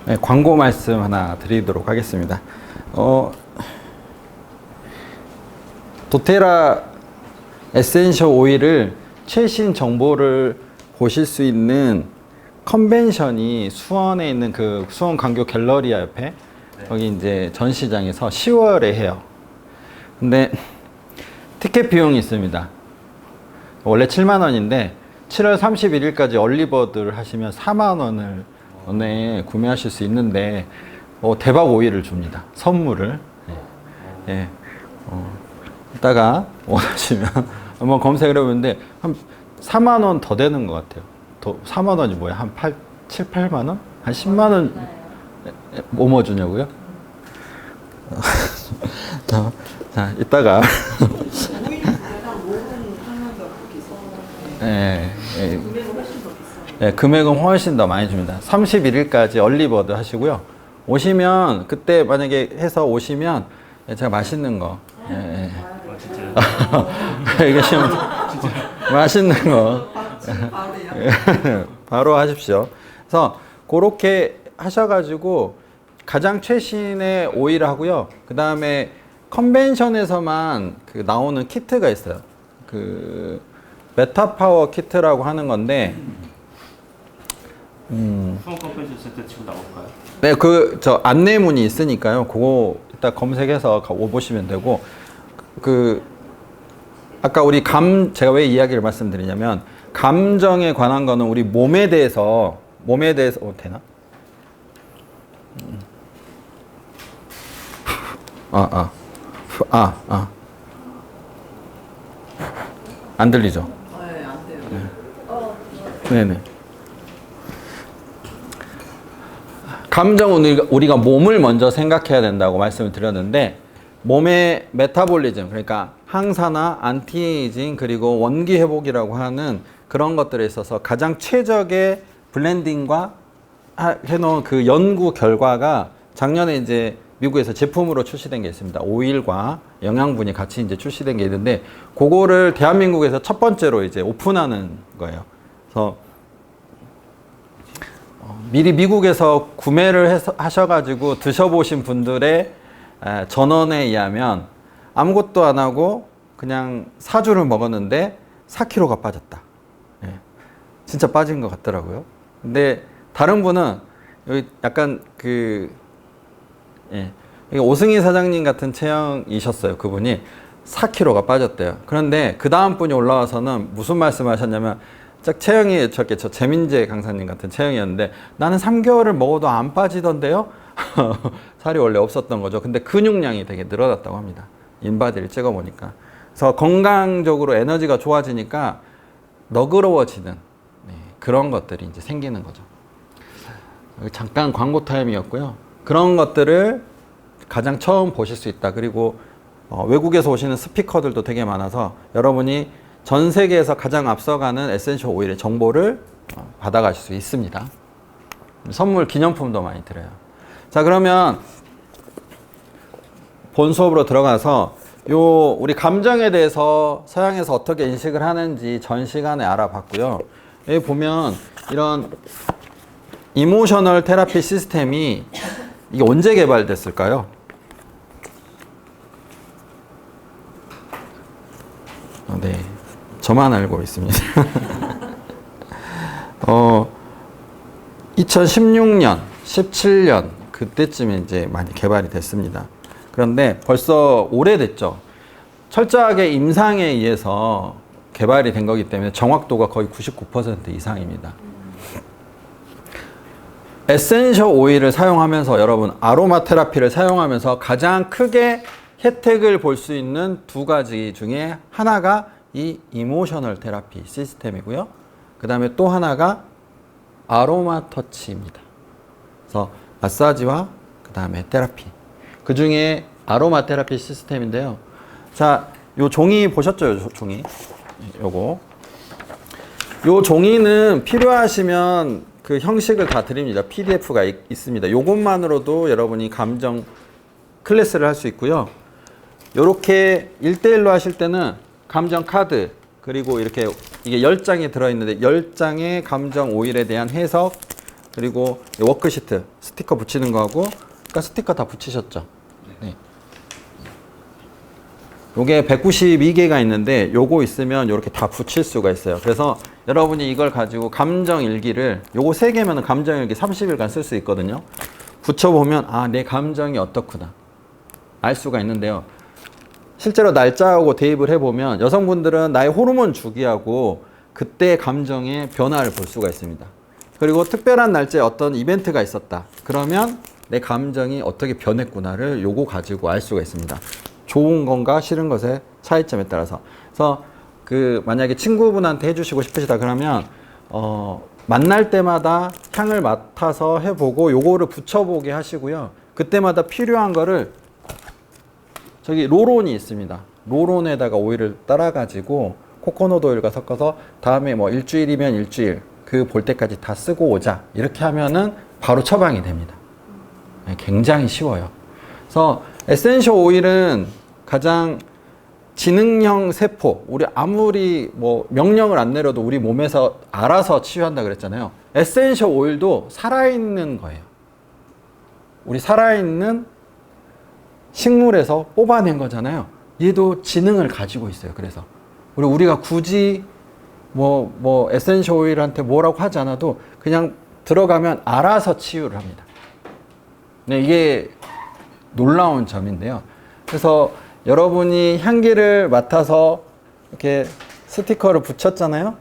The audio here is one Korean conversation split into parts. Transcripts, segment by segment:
네, 광고 말씀 하나 드리도록 하겠습니다. 도테라 에센셜 오일을 최신 정보를 보실 수 있는 컨벤션이 수원에 있는 그 수원 광교 갤러리아 옆에 거기 이제 전시장에서 10월에 해요. 근데 티켓 비용이 있습니다. 원래 7만 원인데 7월 31일까지 얼리버드를 하시면 4만 원을 구매하실 수 있는데 대박 오일을 줍니다. 선물을. 예. 이따가 원하시면 한번 검색을 해보는데 한 4만 원 더 되는 것 같아요. 4만 원이 뭐야? 한 7, 8만 원? 한 10만 원 뭐뭐 주냐고요? 자, 이따가 금액은 훨씬 더 많이 줍니다. 31일까지 얼리버드 하시고요. 오시면 그때 만약에 해서 오시면 제가 맛있는 거 얘기하시면 맛있는 거 바로 하십시오. 그래서 그렇게 하셔가지고 가장 최신의 오일 하고요. 그 다음에 컨벤션에서만 나오는 키트가 있어요. 그 메타파워 키트라고 하는 건데 수원 컨벤션 센터 치고 나올까요? 네, 저 안내문이 있으니까요. 그거 이따 검색해서 오보시면 되고 아까 우리 제가 왜 이야기를 말씀드리냐면 감정에 관한 거는 우리 몸에 대해서 되나? 안 들리죠? 네, 안 돼요. 네네. 감정은 우리가 몸을 먼저 생각해야 된다고 말씀을 드렸는데 몸의 메타볼리즘, 그러니까 항산화, 안티에이징, 그리고 원기 회복이라고 하는 그런 것들에 있어서 가장 최적의 블렌딩과 해놓은 그 연구 결과가 작년에 이제 미국에서 제품으로 출시된 게 있습니다. 오일과 영양분이 같이 이제 출시된 게 있는데 그거를 대한민국에서 첫 번째로 이제 오픈하는 거예요. 그래서 미리 미국에서 구매를 하셔가지고 드셔보신 분들의 전원에 의하면 아무것도 안 하고 그냥 4주를 먹었는데 4kg가 빠졌다. 예. 진짜 빠진 것 같더라고요. 근데 다른 분은 여기 약간 오승희 사장님 같은 체형이셨어요. 그분이 4kg가 빠졌대요. 그런데 그 다음 분이 올라와서는 무슨 말씀을 하셨냐면 체형이 저 재민재 강사님 같은 체형이었는데 나는 3개월을 먹어도 안 빠지던데요? 살이 원래 없었던 거죠. 근데 근육량이 되게 늘어났다고 합니다. 인바디를 찍어보니까. 그래서 건강적으로 에너지가 좋아지니까 너그러워지는 그런 것들이 이제 생기는 거죠. 잠깐 광고 타임이었고요. 그런 것들을 가장 처음 보실 수 있다. 그리고 외국에서 오시는 스피커들도 되게 많아서 여러분이 전 세계에서 가장 앞서가는 에센셜 오일의 정보를 받아가실 수 있습니다. 선물 기념품도 많이 드려요. 자, 그러면 본 수업으로 들어가서 우리 감정에 대해서 서양에서 어떻게 인식을 하는지 전 시간에 알아봤고요. 여기 보면 이런 이모셔널 테라피 시스템이 이게 언제 개발됐을까요? 네. 저만 알고 있습니다. 2016년, 17년 그때쯤에 이제 많이 개발이 됐습니다. 그런데 벌써 오래됐죠. 철저하게 임상에 의해서 개발이 된 거기 때문에 정확도가 거의 99% 이상입니다. 에센셜 오일을 사용하면서 여러분 아로마 테라피를 사용하면서 가장 크게 혜택을 볼 수 있는 두 가지 중에 하나가 이 이모셔널 테라피 시스템이고요. 그 다음에 또 하나가 아로마 터치입니다. 그래서 마사지와 그 다음에 테라피. 그 중에 아로마 테라피 시스템인데요. 자, 요 종이 보셨죠? 요 종이. 요거. 요 종이는 필요하시면 그 형식을 다 드립니다. PDF가 있습니다. 요것만으로도 여러분이 감정 클래스를 할 수 있고요. 요렇게 1대1로 하실 때는 감정 카드, 그리고 이렇게 이게 10장이 들어있는데 10장의 감정 오일에 대한 해석, 그리고 이 워크시트 스티커 붙이는 거하고, 그러니까 스티커 다 붙이셨죠? 네. 요게 192개가 있는데 요거 있으면 요렇게 다 붙일 수가 있어요. 그래서 여러분이 이걸 가지고 감정일기를, 요거 3개면 감정일기 30일간 쓸 수 있거든요. 붙여보면 아, 내 감정이 어떻구나 알 수가 있는데요. 실제로 날짜하고 대입을 해보면 여성분들은 나의 호르몬 주기하고 그때 감정의 변화를 볼 수가 있습니다. 그리고 특별한 날짜에 어떤 이벤트가 있었다. 그러면 내 감정이 어떻게 변했구나를 요거 가지고 알 수가 있습니다. 좋은 건가 싫은 것의 차이점에 따라서. 그래서 그 만약에 친구분한테 해주시고 싶으시다 그러면 만날 때마다 향을 맡아서 해보고 요거를 붙여보게 하시고요. 그때마다 필요한 거를 저기 로론이 있습니다. 로론에다가 오일을 따라가지고 코코넛 오일과 섞어서 다음에 뭐 일주일이면 일주일 그 볼 때까지 다 쓰고 오자. 이렇게 하면은 바로 처방이 됩니다. 네, 굉장히 쉬워요. 그래서 에센셜 오일은 가장 지능형 세포, 우리 아무리 뭐 명령을 안 내려도 우리 몸에서 알아서 치유한다 그랬잖아요. 에센셜 오일도 살아있는 거예요. 우리 살아있는 식물에서 뽑아낸 거잖아요. 얘도 지능을 가지고 있어요. 그래서 우리가 굳이 뭐 에센셜 오일한테 뭐라고 하지 않아도 그냥 들어가면 알아서 치유를 합니다. 네, 이게 놀라운 점인데요. 그래서 여러분이 향기를 맡아서 이렇게 스티커를 붙였잖아요.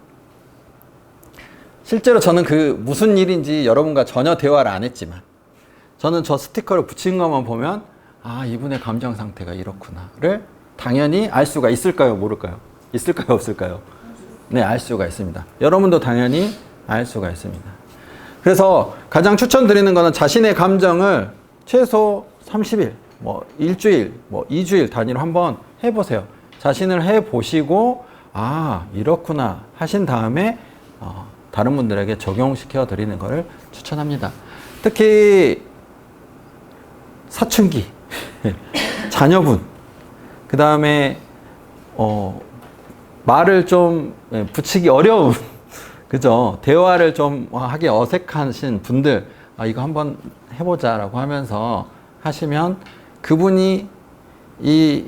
실제로 저는 그 무슨 일인지 여러분과 전혀 대화를 안 했지만 저는 저 스티커를 붙인 것만 보면 아, 이분의 감정 상태가 이렇구나를 당연히 알 수가 있을까요? 모를까요? 있을까요? 없을까요? 네, 알 수가 있습니다. 여러분도 당연히 알 수가 있습니다. 그래서 가장 추천드리는 거는 자신의 감정을 최소 30일, 뭐 일주일, 뭐 2주일 단위로 한번 해보세요. 자신을 해보시고 아, 이렇구나 하신 다음에 다른 분들에게 적용시켜 드리는 것을 추천합니다. 특히 사춘기, 자녀분, 그 다음에 말을 좀 붙이기 어려운, 그죠? 대화를 좀 하기 어색하신 분들, 아, 이거 한번 해보자라고 하면서 하시면 그분이 이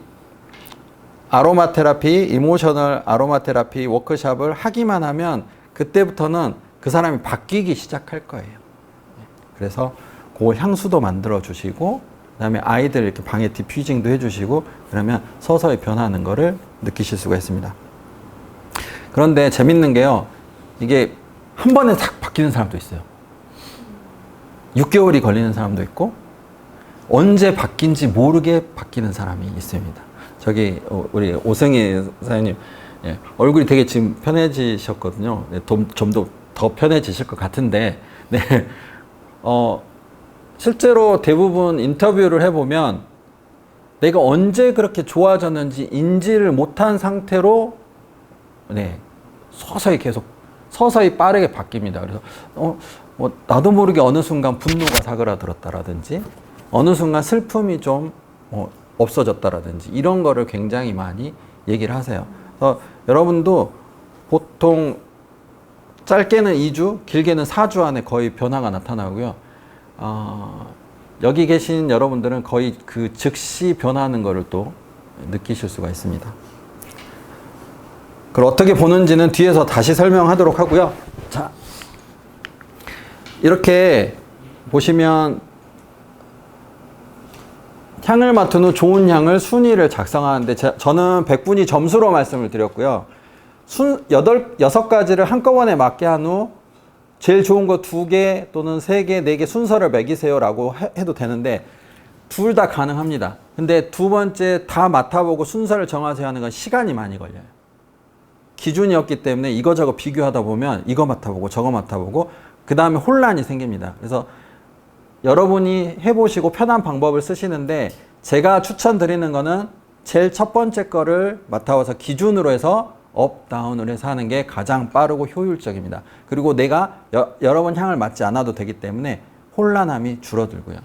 아로마 테라피, 이모셔널 아로마 테라피 워크숍을 하기만 하면 그때부터는 그 사람이 바뀌기 시작할 거예요. 그래서 그 향수도 만들어 주시고, 그 다음에 아이들 이렇게 방에 디퓨징도 해주시고, 그러면 서서히 변하는 거를 느끼실 수가 있습니다. 그런데 재밌는 게요, 이게 한 번에 싹 바뀌는 사람도 있어요. 6개월이 걸리는 사람도 있고, 언제 바뀐지 모르게 바뀌는 사람이 있습니다. 저기 우리 오승희 사장님, 예, 얼굴이 되게 지금 편해지셨거든요. 네, 좀 더 편해지실 것 같은데, 네, 실제로 대부분 인터뷰를 해보면 내가 언제 그렇게 좋아졌는지 인지를 못한 상태로, 네, 서서히 빠르게 바뀝니다. 그래서 뭐 나도 모르게 어느 순간 분노가 사그라들었다라든지 어느 순간 슬픔이 좀 없어졌다라든지 이런 거를 굉장히 많이 얘기를 하세요. 그래서 여러분도 보통 짧게는 2주, 길게는 4주 안에 거의 변화가 나타나고요. 여기 계신 여러분들은 거의 그 즉시 변하는 거를 또 느끼실 수가 있습니다. 그걸 어떻게 보는지는 뒤에서 다시 설명하도록 하고요. 자, 이렇게 보시면 향을 맡은 후 좋은 향을 순위를 작성하는데 저는 100분이 점수로 말씀을 드렸고요. 6가지를 한꺼번에 맡게 한 후 제일 좋은 거 2개 또는 3개, 4개 순서를 매기세요 라고 해도 되는데 둘 다 가능합니다. 근데 두 번째 다 맡아보고 순서를 정하세요 하는 건 시간이 많이 걸려요. 기준이 없기 때문에 이거저거 비교하다 보면 이거 맡아보고 저거 맡아보고 그 다음에 혼란이 생깁니다. 그래서 여러분이 해보시고 편한 방법을 쓰시는데 제가 추천드리는 거는 제일 첫 번째 거를 맡아와서 기준으로 해서 업, 다운을 해서 하는 게 가장 빠르고 효율적입니다. 그리고 내가 여러 번 향을 맡지 않아도 되기 때문에 혼란함이 줄어들고요.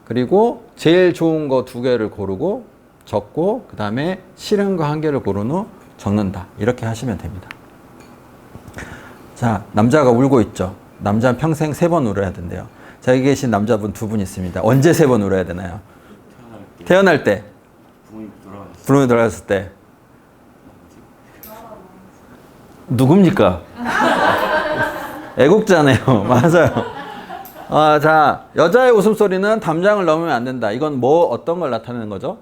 그리고 제일 좋은 거 2개를 고르고 적고 그 다음에 싫은 거 1개를 고른 후 적는다. 이렇게 하시면 됩니다. 자, 남자가 울고 있죠. 남자는 평생 3번 울어야 된대요. 자, 여기 계신 남자분 2분 있습니다. 언제 3번 울어야 되나요? 태어날 때. 부모님 돌아갔을 때. 누굽니까? 애국자네요. 맞아요. 자, 여자의 웃음소리는 담장을 넘으면 안 된다. 이건 뭐 어떤 걸 나타내는 거죠?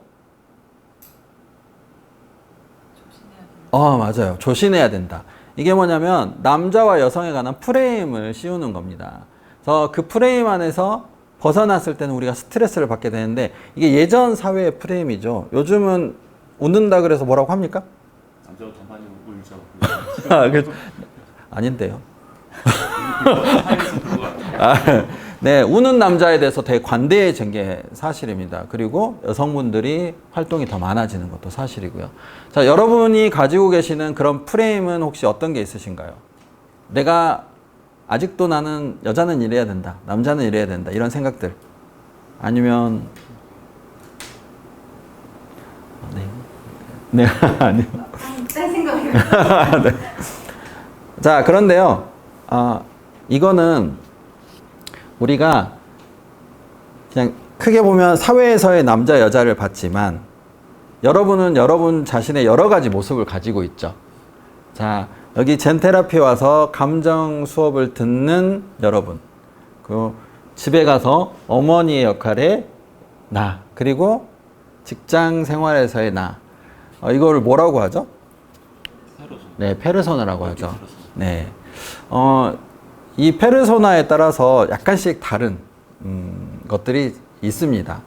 맞아요. 조심해야 된다. 이게 뭐냐면 남자와 여성에 관한 프레임을 씌우는 겁니다. 그래서 그 프레임 안에서 벗어났을 때는 우리가 스트레스를 받게 되는데 이게 예전 사회의 프레임이죠. 요즘은 웃는다 그래서 뭐라고 합니까? 남자도 더 많이 울죠. 아닌데요. 네, 우는 남자에 대해서 되게 관대해진 게 사실입니다. 그리고 여성분들이 활동이 더 많아지는 것도 사실이고요. 자, 여러분이 가지고 계시는 그런 프레임은 혹시 어떤 게 있으신가요? 내가 아직도 나는 여자는 이래야 된다, 남자는 이래야 된다, 이런 생각들. 아니면 네, 아니요. 딴 생각이요. 네. 자, 그런데요. 이거는 우리가 그냥 크게 보면 사회에서의 남자 여자를 봤지만 여러분은 여러분 자신의 여러 가지 모습을 가지고 있죠. 자, 여기 젠테라피 와서 감정 수업을 듣는 여러분, 그 집에 가서 어머니의 역할에 나, 그리고 직장 생활에서의 나, 이거를 뭐라고 하죠? 네, 페르소나라고 하죠. 네, 이 페르소나에 따라서 약간씩 다른 것들이 있습니다.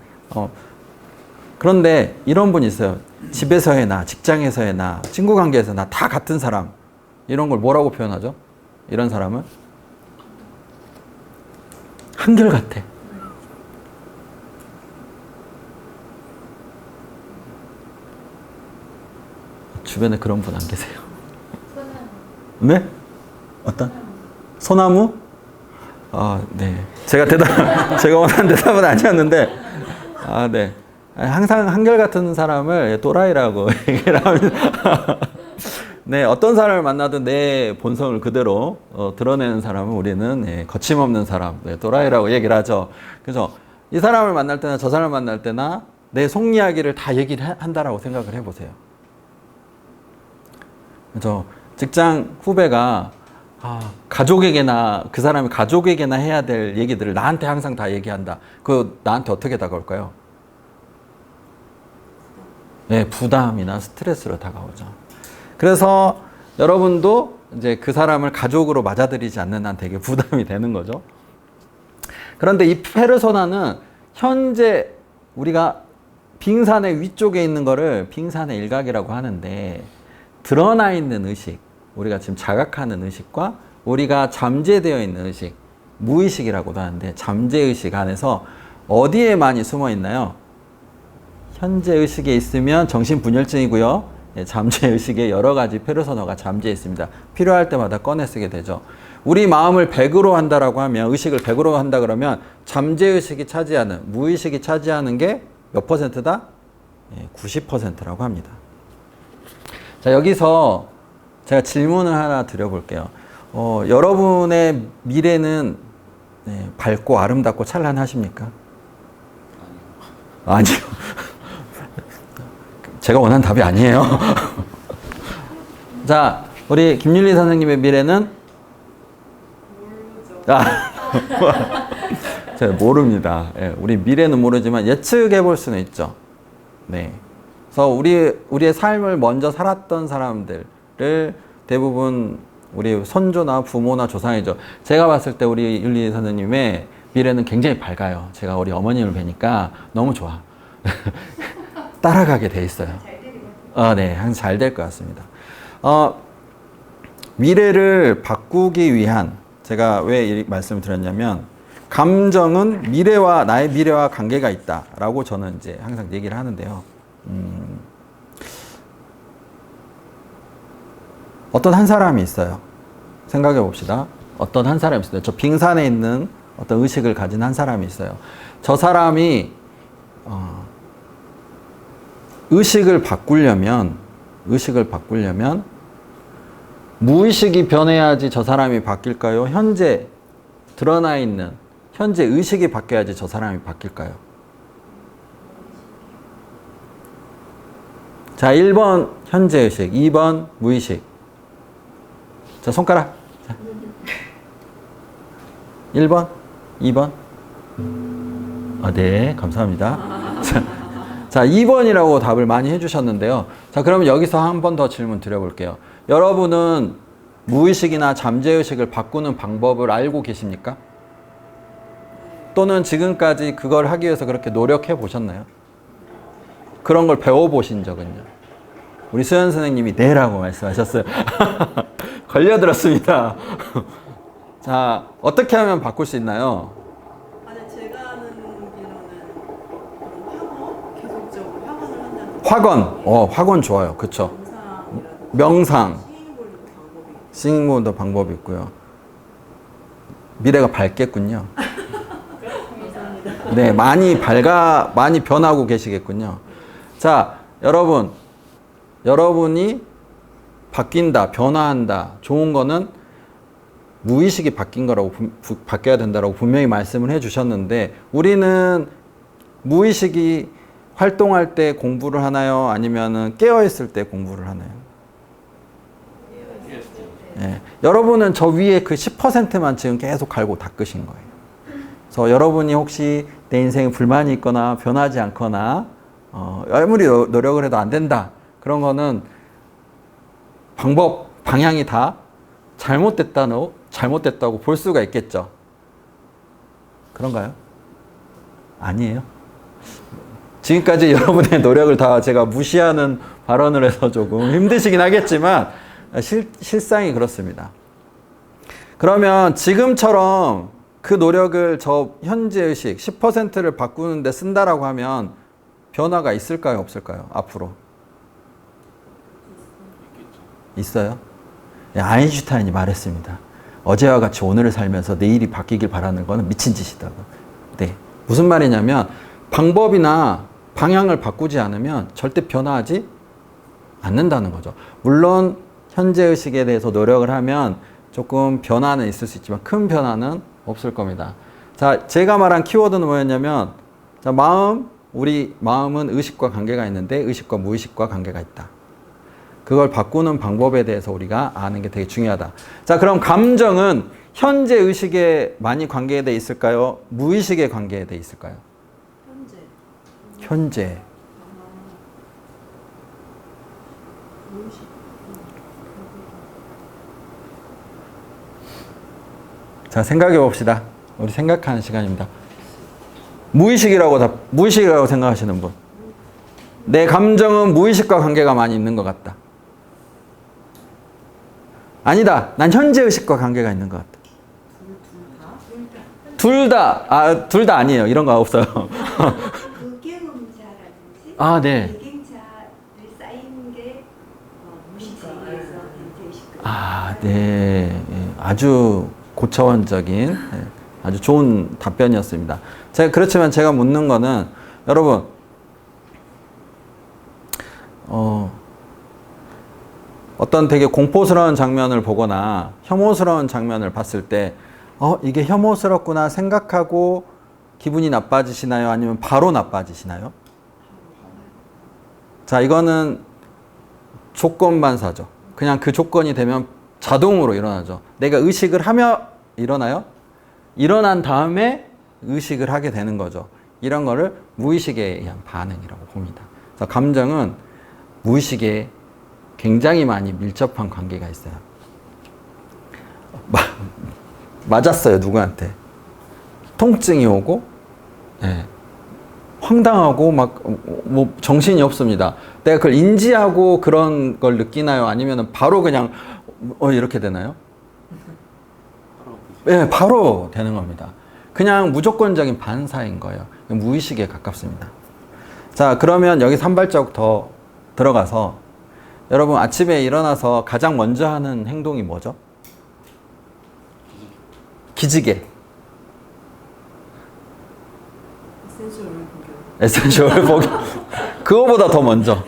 그런데 이런 분이 있어요. 집에서의 나, 직장에서의 나, 친구 관계에서 나, 다 같은 사람. 이런 걸 뭐라고 표현하죠? 이런 사람은? 한결같아. 주변에 그런 분 안 계세요? 네? 어떤? 소나무? 네. 제가 원하는 대답은 아니었는데, 네. 항상 한결같은 사람을 또라이라고 얘기를 합니다. 네, 어떤 사람을 만나든 내 본성을 그대로 드러내는 사람은 우리는 거침없는 사람, 또라이라고 얘기를 하죠. 그래서 이 사람을 만날 때나 저 사람을 만날 때나 내 속 이야기를 다 얘기를 한다라고 생각을 해보세요. 그래서 직장 후배가 가족에게나 그 사람이 가족에게나 해야 될 얘기들을 나한테 항상 다 얘기한다. 그 나한테 어떻게 다가올까요? 네, 부담이나 스트레스로 다가오죠. 그래서 여러분도 이제 그 사람을 가족으로 맞아들이지 않는 한 되게 부담이 되는 거죠. 그런데 이 페르소나는 현재 우리가 빙산의 위쪽에 있는 거를 빙산의 일각이라고 하는데 드러나 있는 의식, 우리가 지금 자각하는 의식과 우리가 잠재되어 있는 의식, 무의식이라고도 하는데 잠재의식 안에서 어디에 많이 숨어 있나요? 현재의식에 있으면 정신분열증이고요. 잠재의식에 여러 가지 페르소나가 잠재해 있습니다. 필요할 때마다 꺼내 쓰게 되죠. 우리 마음을 100으로 한다라고 하면, 의식을 100으로 한다 그러면 잠재의식이 차지하는, 무의식이 차지하는 게 몇 퍼센트다? 90%라고 합니다. 자, 여기서 제가 질문을 하나 드려볼게요. 여러분의 미래는 밝고 아름답고 찬란하십니까? 아니요. 제가 원하는 답이 아니에요. 자, 우리 김윤리 선생님의 미래는? 제가 모릅니다. 우리 미래는 모르지만 예측해 볼 수는 있죠. 네. 그래서 우리의 삶을 먼저 살았던 사람들을 대부분 우리 선조나 부모나 조상이죠. 제가 봤을 때 우리 윤리 선생님의 미래는 굉장히 밝아요. 제가 우리 어머님을 뵈니까 너무 좋아. 따라가게 돼 있어요. 네, 항상 잘 될 것 같습니다. 미래를 바꾸기 위한, 제가 왜 이 말씀을 드렸냐면, 감정은 나의 미래와 관계가 있다라고 저는 이제 항상 얘기를 하는데요. 어떤 한 사람이 있어요. 생각해 봅시다. 어떤 한 사람이 있어요. 저 빙산에 있는 어떤 의식을 가진 한 사람이 있어요. 저 사람이 의식을 바꾸려면 무의식이 변해야지 저 사람이 바뀔까요? 현재 드러나 있는 현재 의식이 바뀌어야지 저 사람이 바뀔까요? 자, 1번 현재 의식, 2번 무의식. 자, 손가락. 자. 1번, 2번. 네, 감사합니다. 자, 2번이라고 답을 많이 해주셨는데요. 자, 그러면 여기서 한 번 더 질문 드려볼게요. 여러분은 무의식이나 잠재의식을 바꾸는 방법을 알고 계십니까? 또는 지금까지 그걸 하기 위해서 그렇게 노력해 보셨나요? 그런 걸 배워보신 적은요? 우리 수연 선생님이 네라고 말씀하셨어요. 걸려들었습니다. 자, 어떻게 하면 바꿀 수 있나요? 아니 제가 아는 기로는 학원 계속적으로 학원을 한다는 학원. 학원 좋아요. 그쵸? 명상이라든지 명상. 싱잉볼링 방법이 싱잉모드 방법이 있고요. 미래가 밝겠군요. 감사합니다. 네, 많이 변하고 계시겠군요. 자, 여러분이 바뀐다, 변화한다, 좋은 거는 무의식이 바뀐 거라고, 바뀌어야 된다라고 분명히 말씀을 해 주셨는데, 우리는 무의식이 활동할 때 공부를 하나요? 아니면은 깨어있을 때 공부를 하나요? 네. 여러분은 저 위에 그 10%만 지금 계속 갈고 닦으신 거예요. 그래서 여러분이 혹시 내 인생에 불만이 있거나 변하지 않거나 아무리 노력을 해도 안 된다. 그런 거는 방향이 다 잘못됐다고 볼 수가 있겠죠. 그런가요? 아니에요. 지금까지 여러분의 노력을 다 제가 무시하는 발언을 해서 조금 힘드시긴 하겠지만 실상이 그렇습니다. 그러면 지금처럼 그 노력을 저 현재의식 10%를 바꾸는데 쓴다라고 하면 변화가 있을까요? 없을까요? 앞으로? 있어요? 네, 아인슈타인이 말했습니다. 어제와 같이 오늘을 살면서 내일이 바뀌길 바라는 거는 미친 짓이다고. 네. 무슨 말이냐면 방법이나 방향을 바꾸지 않으면 절대 변화하지 않는다는 거죠. 물론 현재의식에 대해서 노력을 하면 조금 변화는 있을 수 있지만 큰 변화는 없을 겁니다. 자, 제가 말한 키워드는 뭐였냐면, 자, 우리 마음은 의식과 관계가 있는데 의식과 무의식과 관계가 있다. 그걸 바꾸는 방법에 대해서 우리가 아는 게 되게 중요하다. 자, 그럼 감정은 현재 의식에 많이 관계돼 있을까요? 무의식에 관계돼 있을까요? 현재. 자, 생각해 봅시다. 우리 생각하는 시간입니다. 무의식이라고 생각하시는 분. 내 감정은 무의식과 관계가 많이 있는 것 같다. 아니다. 난 현재 의식과 관계가 있는 것 같다. 둘 다 아니에요. 이런 거 없어요. 의경음자라든지 아, 네. 의경자를 쌓이는 게 무의식에서 현재의식. 아, 네. 예, 아주 고차원적인, 예, 아주 좋은 답변이었습니다. 그렇지만 제가 묻는 거는, 여러분, 어떤 되게 공포스러운 장면을 보거나 혐오스러운 장면을 봤을 때, 이게 혐오스럽구나 생각하고 기분이 나빠지시나요? 아니면 바로 나빠지시나요? 자, 이거는 조건반사죠. 그냥 그 조건이 되면 자동으로 일어나죠. 내가 의식을 하며 일어나요? 일어난 다음에 의식을 하게 되는 거죠. 이런 거를 무의식에 의한 반응이라고 봅니다. 그래서 감정은 무의식에 굉장히 많이 밀접한 관계가 있어요. 맞았어요, 누구한테. 통증이 오고, 예, 황당하고 뭐 정신이 없습니다. 내가 그걸 인지하고 그런 걸 느끼나요? 아니면 바로 그냥 이렇게 되나요? 예, 바로 되는 겁니다. 그냥 무조건적인 반사인 거예요. 무의식에 가깝습니다. 자, 그러면 여기서 한 발자국 더 들어가서, 여러분 아침에 일어나서 가장 먼저 하는 행동이 뭐죠? 기지개. 에센셜 오일 복용. 그거보다 더 먼저.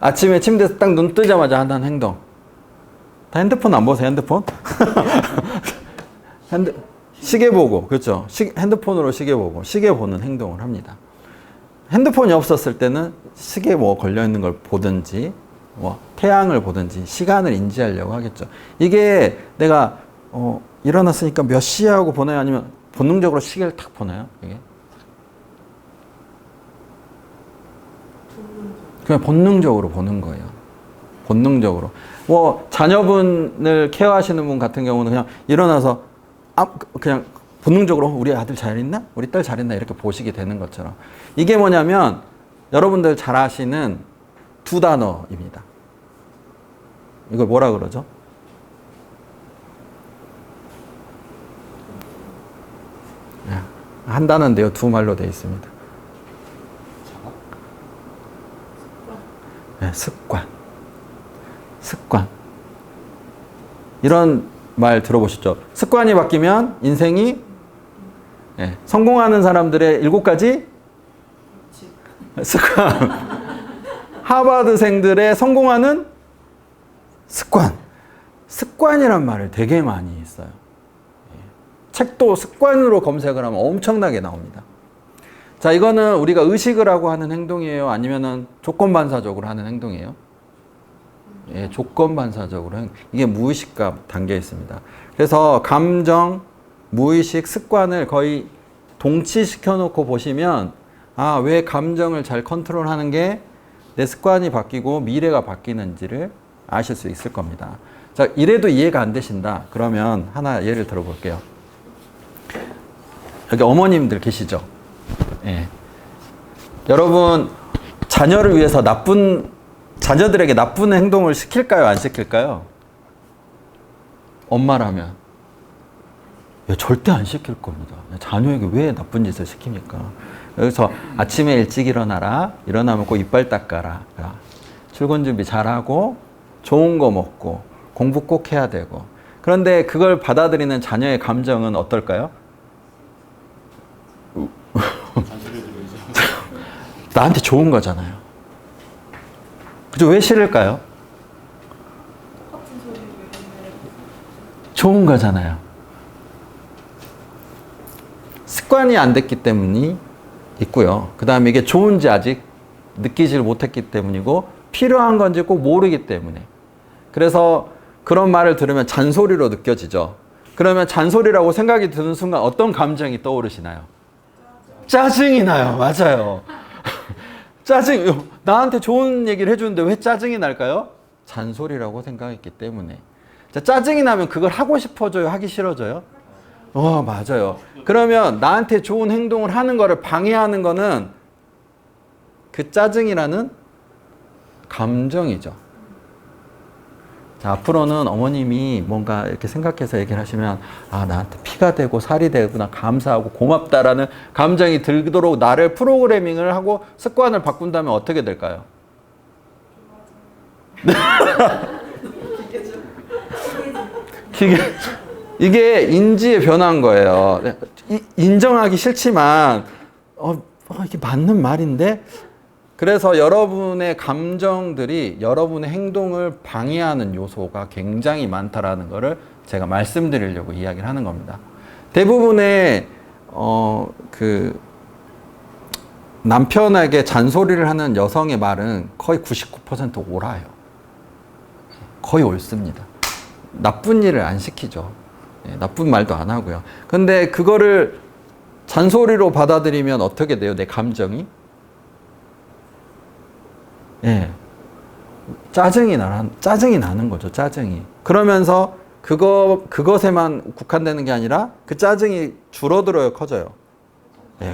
아침에 침대에서 딱 눈 뜨자마자 하는 행동. 다 핸드폰 안 보세요, 핸드폰? 시계 보고, 그렇죠. 핸드폰으로 시계 보고, 시계 보는 행동을 합니다. 핸드폰이 없었을 때는 시계 뭐 걸려있는 걸 보든지, 뭐 태양을 보든지 시간을 인지하려고 하겠죠. 이게 내가 일어났으니까 몇 시에 하고 보나요? 아니면 본능적으로 시계를 탁 보나요? 이게? 그냥 본능적으로 보는 거예요. 본능적으로. 뭐 자녀분을 케어하시는 분 같은 경우는 그냥 일어나서 그냥 본능적으로 우리 아들 잘 있나? 우리 딸 잘 있나? 이렇게 보시게 되는 것처럼. 이게 뭐냐면 여러분들 잘 아시는 두 단어입니다. 이걸 뭐라 그러죠? 한 단어인데요. 두 말로 되어 있습니다. 네, 습관. 습관. 이런 말 들어보셨죠? 습관이 바뀌면 인생이 성공하는 사람들의 7가지 습관. 하버드생들의 성공하는 습관. 습관이란 말을 되게 많이 써요. 책도 습관으로 검색을 하면 엄청나게 나옵니다. 자, 이거는 우리가 의식을 하고 하는 행동이에요? 아니면은 조건반사적으로 하는 행동이에요? 예, 조건반사적으로. 이게 무의식과 담겨 있습니다. 그래서 감정, 무의식, 습관을 거의 동치시켜 놓고 보시면 왜 감정을 잘 컨트롤하는 게 내 습관이 바뀌고 미래가 바뀌는지를 아실 수 있을 겁니다. 자, 이래도 이해가 안 되신다. 그러면 하나 예를 들어볼게요. 여기 어머님들 계시죠? 예. 여러분, 자녀를 위해서 자녀들에게 나쁜 행동을 시킬까요? 안 시킬까요? 엄마라면. 절대 안 시킬 겁니다. 자녀에게 왜 나쁜 짓을 시킵니까? 그래서 아침에 일찍 일어나라. 일어나면 꼭 이빨 닦아라. 출근 준비 잘하고 좋은 거 먹고 공부 꼭 해야 되고. 그런데 그걸 받아들이는 자녀의 감정은 어떨까요? 나한테 좋은 거잖아요. 그죠? 왜 싫을까요? 좋은 거잖아요. 습관이 안 됐기 때문이 있고요. 그 다음에 이게 좋은지 아직 느끼질 못했기 때문이고 필요한 건지 꼭 모르기 때문에. 그래서 그런 말을 들으면 잔소리로 느껴지죠. 그러면 잔소리라고 생각이 드는 순간 어떤 감정이 떠오르시나요? 짜증이 나요. 맞아요. 짜증. 나한테 좋은 얘기를 해주는데 왜 짜증이 날까요? 잔소리라고 생각했기 때문에. 자, 짜증이 나면 그걸 하고 싶어져요? 하기 싫어져요? 맞아요. 그러면 나한테 좋은 행동을 하는 거를 방해하는 거는 그 짜증이라는 감정이죠. 자, 앞으로는 어머님이 뭔가 이렇게 생각해서 얘기를 하시면 나한테 피가 되고 살이 되구나, 감사하고 고맙다라는 감정이 들도록 나를 프로그래밍을 하고 습관을 바꾼다면 어떻게 될까요? 이게 인지의 변화인 거예요. 인정하기 싫지만 이게 맞는 말인데. 그래서 여러분의 감정들이 여러분의 행동을 방해하는 요소가 굉장히 많다라는 것을 제가 말씀드리려고 이야기를 하는 겁니다. 대부분의 남편에게 잔소리를 하는 여성의 말은 거의 99% 옳아요. 거의 옳습니다. 나쁜 일을 안 시키죠. 나쁜 말도 안 하고요. 근데 그거를 잔소리로 받아들이면 어떻게 돼요? 내 감정이? 짜증이 나는 거죠. 짜증이. 그러면서 그것에만 국한되는 게 아니라 그 짜증이 줄어들어요, 커져요?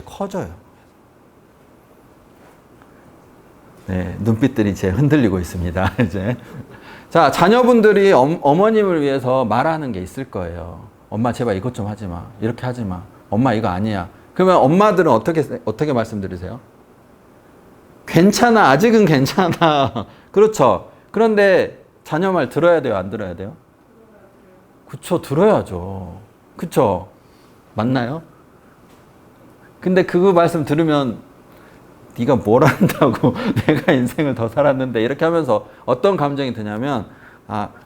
커져요. 눈빛들이 이제 흔들리고 있습니다. 이제. 자, 자녀분들이 어머님을 위해서 말하는 게 있을 거예요. 엄마 제발 이것 좀 하지 마. 이렇게 하지 마. 엄마 이거 아니야. 그러면 엄마들은 어떻게 말씀드리세요? 괜찮아. 아직은 괜찮아. 그렇죠. 그런데 자녀 말 들어야 돼요? 안 들어야 돼요? 그쵸. 들어야죠. 그쵸. 맞나요? 근데 그 말씀 들으면 네가 뭘 안다고 내가 인생을 더 살았는데 이렇게 하면서 어떤 감정이 드냐면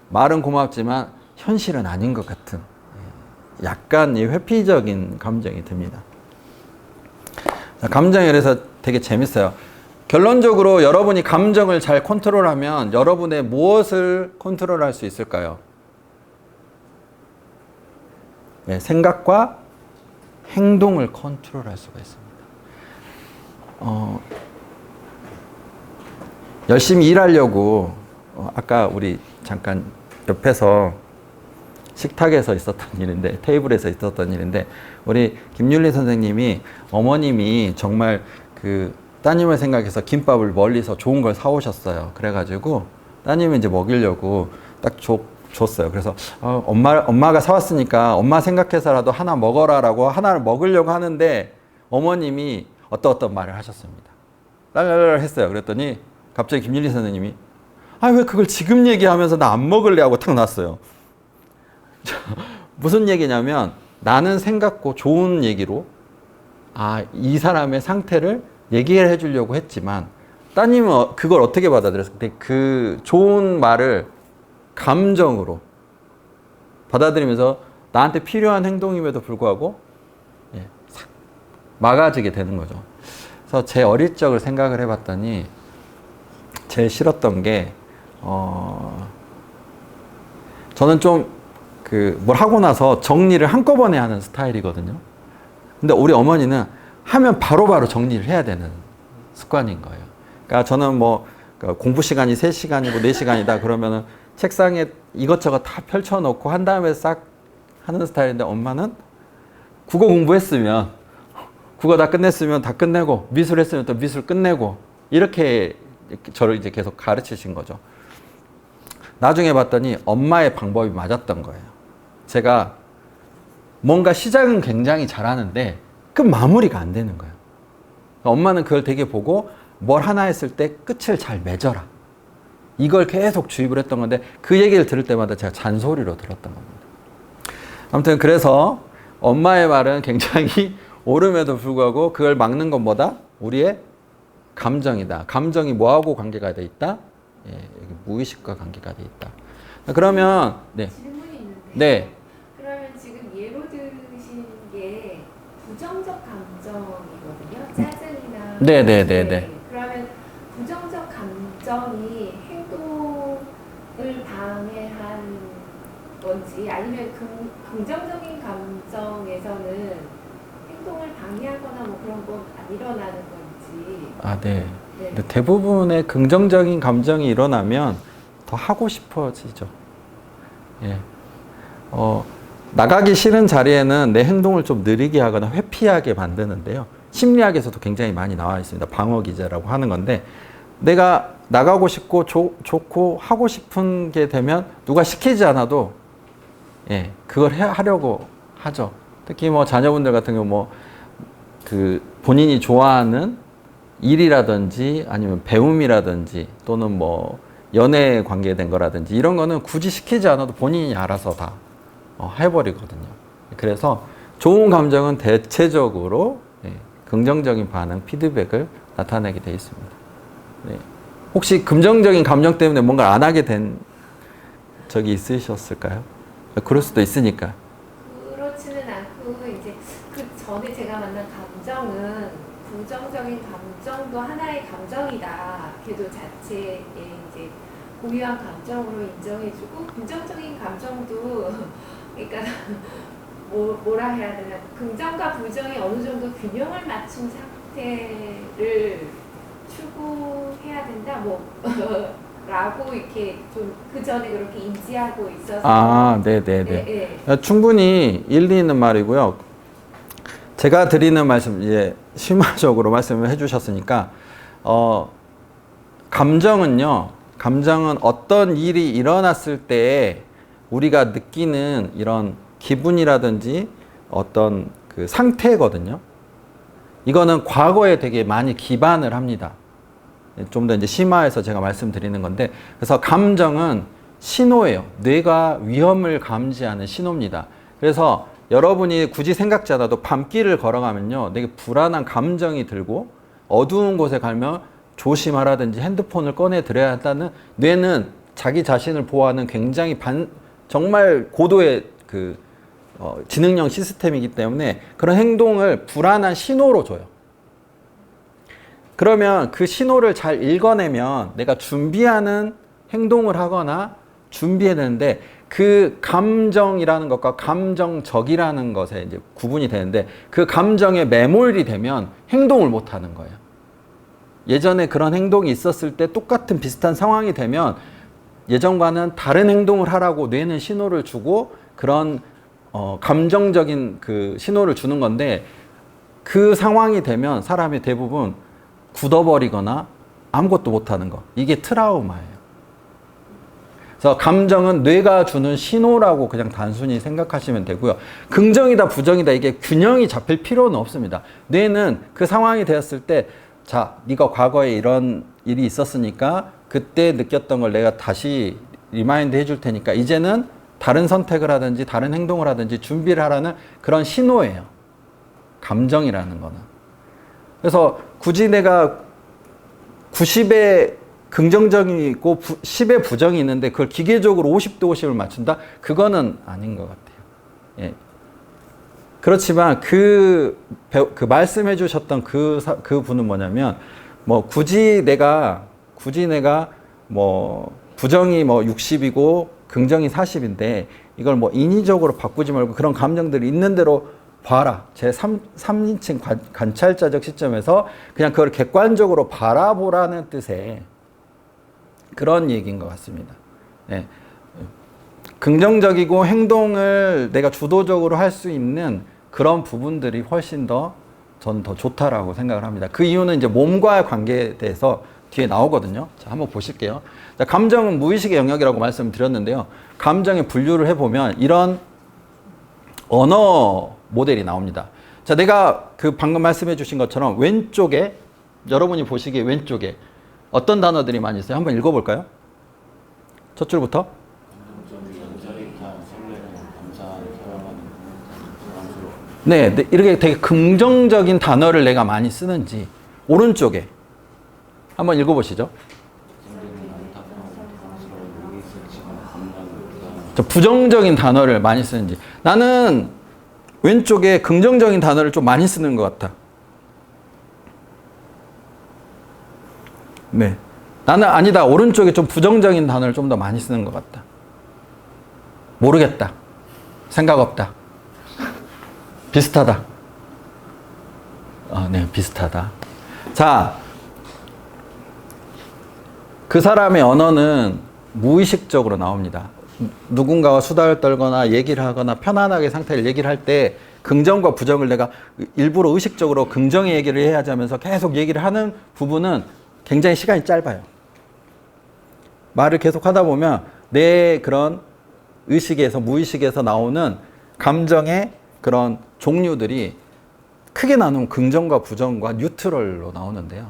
말은 고맙지만 현실은 아닌 것 같은 약간 이 회피적인 감정이 듭니다. 감정이 그래서 되게 재밌어요. 결론적으로 여러분이 감정을 잘 컨트롤하면 여러분의 무엇을 컨트롤할 수 있을까요? 네, 생각과 행동을 컨트롤할 수가 있습니다. 열심히 일하려고 아까 우리 잠깐 옆에서 식탁에서 있었던 일인데 테이블에서 있었던 일인데 우리 김윤리 선생님이 어머님이 정말 그 따님을 생각해서 김밥을 멀리서 좋은 걸 사오셨어요. 그래가지고 따님을 이제 먹이려고 딱 줬어요. 그래서 엄마가 사왔으니까 엄마 생각해서라도 하나 먹어라라고 하나를 먹으려고 하는데 어머님이 어떤 말을 하셨습니다. 랄랄랄 했어요. 그랬더니 갑자기 김윤리 선생님이 왜 그걸 지금 얘기하면서 나 안 먹을래 하고 탁 놨어요. 무슨 얘기냐면 나는 생각고 좋은 얘기로 이 사람의 상태를 얘기를 해주려고 했지만 따님은 그걸 어떻게 받아들였을 때 그 좋은 말을 감정으로 받아들이면서 나한테 필요한 행동임에도 불구하고 싹 막아지게 되는 거죠. 그래서 제 어릴 적을 생각을 해봤더니 제일 싫었던 게 저는 좀 뭘 하고 나서 정리를 한꺼번에 하는 스타일이거든요. 근데 우리 어머니는 하면 바로바로 정리를 해야 되는 습관인 거예요. 그러니까 저는 뭐 공부 시간이 3시간이고 4시간이다 그러면은 책상에 이것저것 다 펼쳐놓고 한 다음에 싹 하는 스타일인데 엄마는 국어 공부했으면 국어 다 끝냈으면 다 끝내고 미술 했으면 또 미술 끝내고 이렇게 저를 이제 계속 가르치신 거죠. 나중에 봤더니 엄마의 방법이 맞았던 거예요. 제가 뭔가 시작은 굉장히 잘하는데 그 마무리가 안 되는 거예요. 엄마는 그걸 되게 보고 뭘 하나 했을 때 끝을 잘 맺어라. 이걸 계속 주입을 했던 건데 그 얘기를 들을 때마다 제가 잔소리로 들었던 겁니다. 아무튼 그래서 엄마의 말은 굉장히 옳음에도 불구하고 그걸 막는 것보다 우리의 감정이다. 감정이 뭐하고 관계가 돼 있다? 여기 무의식과 관계가 돼 있다. 그러면 질문이 있는데 네. 그러면 지금 예로 드신 게 부정적 감정이거든요. 짜증이나 네네네네. 그러면 부정적 감정이 행동을 방해한 건지 아니면 긍정적인 감정에서는 행동을 방해하거나 뭐 그런 건 안 일어나는 건지. 네. 근데 대부분의 긍정적인 감정이 일어나면 더 하고 싶어지죠. 나가기 싫은 자리에는 내 행동을 좀 느리게 하거나 회피하게 만드는데요. 심리학에서도 굉장히 많이 나와 있습니다. 방어 기제라고 하는 건데 내가 나가고 싶고 좋고 하고 싶은 게 되면 누가 시키지 않아도 그걸 하려고 하죠. 특히 뭐 자녀분들 같은 경우 본인이 좋아하는 일이라든지 아니면 배움이라든지 또는 뭐 연애에 관계된 거라든지 이런 거는 굳이 시키지 않아도 본인이 알아서 다 해버리거든요. 그래서 좋은 감정은 대체적으로 긍정적인 반응, 피드백을 나타내게 되어 있습니다. 혹시 긍정적인 감정 때문에 뭔가 안 하게 된 적이 있으셨을까요? 그럴 수도 있으니까. 그렇지는 않고 이제 그 전에 제가 만난 감정은 부정적인 감정도 하나의 감정이다. 걔도 자체의 이제 고유한 감정으로 인정해주고 부정적인 감정도 그러니까 뭐라 해야 되나 긍정과 부정이 어느 정도 균형을 맞춘 상태를 추구해야 된다 라고 이렇게 좀 그 전에 그렇게 인지하고 있어서 네네네. 충분히 일리 있는 말이고요. 제가 드리는 말씀 이제 심화적으로 말씀을 해주셨으니까 감정은 어떤 일이 일어났을 때 우리가 느끼는 이런 기분이라든지 어떤 그 상태거든요. 이거는 과거에 되게 많이 기반을 합니다. 좀 더 이제 심화해서 제가 말씀드리는 건데, 그래서 감정은 신호예요. 뇌가 위험을 감지하는 신호입니다. 그래서 여러분이 굳이 생각지 않아도 밤길을 걸어가면요, 되게 불안한 감정이 들고 어두운 곳에 가면 조심하라든지 핸드폰을 꺼내 드려야 한다는 뇌는 자기 자신을 보호하는 굉장히 정말 고도의 그 지능형 시스템이기 때문에 그런 행동을 불안한 신호로 줘요. 그러면 그 신호를 잘 읽어내면 내가 준비하는 행동을 하거나 준비해야 되는데 그 감정이라는 것과 감정적이라는 것에 이제 구분이 되는데 그 감정에 매몰이 되면 행동을 못 하는 거예요. 예전에 그런 행동이 있었을 때 똑같은 비슷한 상황이 되면 예전과는 다른 행동을 하라고 뇌는 신호를 주고 그런 감정적인 그 신호를 주는 건데 그 상황이 되면 사람이 대부분 굳어버리거나 아무것도 못하는 거. 이게 트라우마예요. 그래서 감정은 뇌가 주는 신호라고 그냥 단순히 생각하시면 되고요. 긍정이다 부정이다 이게 균형이 잡힐 필요는 없습니다. 뇌는 그 상황이 되었을 때 자, 네가 과거에 이런 일이 있었으니까 그때 느꼈던 걸 내가 다시 리마인드 해줄 테니까 이제는 다른 선택을 하든지 다른 행동을 하든지 준비를 하라는 그런 신호예요. 감정이라는 거는. 그래서 굳이 내가 90에 긍정적이 있고 10에 부정이 있는데 그걸 기계적으로 50대 50을 맞춘다? 그거는 아닌 것 같아요. 예. 그렇지만 그 말씀해 주셨던 그 분은 뭐냐면 뭐 굳이 내가 뭐 부정이 뭐 60이고 긍정이 40인데 이걸 뭐 인위적으로 바꾸지 말고 그런 감정들이 있는 대로 봐라. 제 3인칭 관찰자적 시점에서 그냥 그걸 객관적으로 바라보라는 뜻의 그런 얘기인 것 같습니다. 예. 긍정적이고 행동을 내가 주도적으로 할 수 있는 그런 부분들이 훨씬 저는 더 좋다라고 생각을 합니다. 그 이유는 이제 몸과의 관계에 대해서 뒤에 나오거든요. 자, 한번 보실게요. 자, 감정은 무의식의 영역이라고 말씀드렸는데요. 감정의 분류를 해보면 이런 언어 모델이 나옵니다. 자, 내가 그 방금 말씀해 주신 것처럼 왼쪽에, 여러분이 보시기에 왼쪽에 어떤 단어들이 많이 있어요? 한번 읽어볼까요? 첫 줄부터. 네, 이렇게 되게 긍정적인 단어를 내가 많이 쓰는지. 오른쪽에 한번 읽어보시죠. 부정적인 단어를 많이 쓰는지. 나는 왼쪽에 긍정적인 단어를 좀 많이 쓰는 것 같아. 네. 나는 아니다. 오른쪽에 좀 부정적인 단어를 좀 더 많이 쓰는 것 같다. 모르겠다. 생각 없다. 비슷하다. 네, 비슷하다. 자, 그 사람의 언어는 무의식적으로 나옵니다. 누군가와 수다를 떨거나 얘기를 하거나 편안하게 상태를 얘기를 할 때 긍정과 부정을 내가 일부러 의식적으로 긍정의 얘기를 해야지 하면서 계속 얘기를 하는 부분은 굉장히 시간이 짧아요. 말을 계속 하다 보면 내 그런 의식에서 무의식에서 나오는 감정의 그런 종류들이 크게 나누면 긍정과 부정과 뉴트럴로 나오는데요.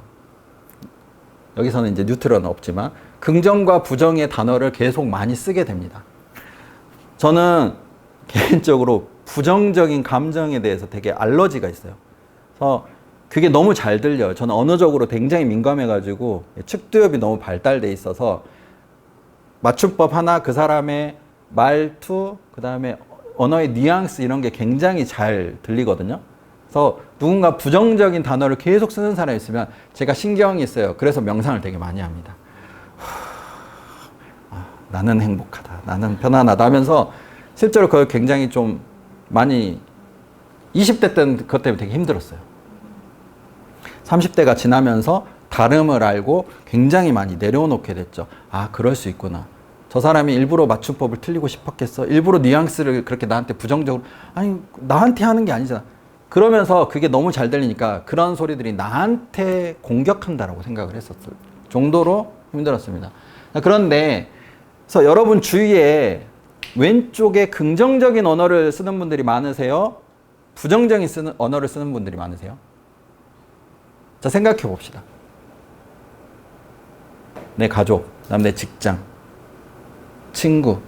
여기서는 이제 뉴트럴은 없지만 긍정과 부정의 단어를 계속 많이 쓰게 됩니다. 저는 개인적으로 부정적인 감정에 대해서 되게 알러지가 있어요. 그래서 그게 너무 잘 들려요. 저는 언어적으로 굉장히 민감해가지고 측두엽이 너무 발달돼 있어서 맞춤법 하나, 그 사람의 말투, 그 다음에 언어의 뉘앙스 이런 게 굉장히 잘 들리거든요. 그래서 누군가 부정적인 단어를 계속 쓰는 사람이 있으면 제가 신경이 있어요. 그래서 명상을 되게 많이 합니다. 나는 행복하다. 나는 편안하다 하면서 실제로 그걸 굉장히 좀 많이 20대 때는 그것 때문에 되게 힘들었어요. 30대가 지나면서 다름을 알고 굉장히 많이 내려놓게 됐죠. 아, 그럴 수 있구나. 저 사람이 일부러 맞춤법을 틀리고 싶었겠어. 일부러 뉘앙스를 그렇게 나한테 부정적으로. 아니, 나한테 하는 게 아니잖아. 그러면서 그게 너무 잘 들리니까 그런 소리들이 나한테 공격한다라고 생각을 했었을 정도로 힘들었습니다. 그런데 그래서 여러분 주위에 왼쪽에 긍정적인 언어를 쓰는 분들이 많으세요? 부정적인 언어를 쓰는 분들이 많으세요? 자, 생각해 봅시다. 내 가족, 그다음 내 직장, 친구.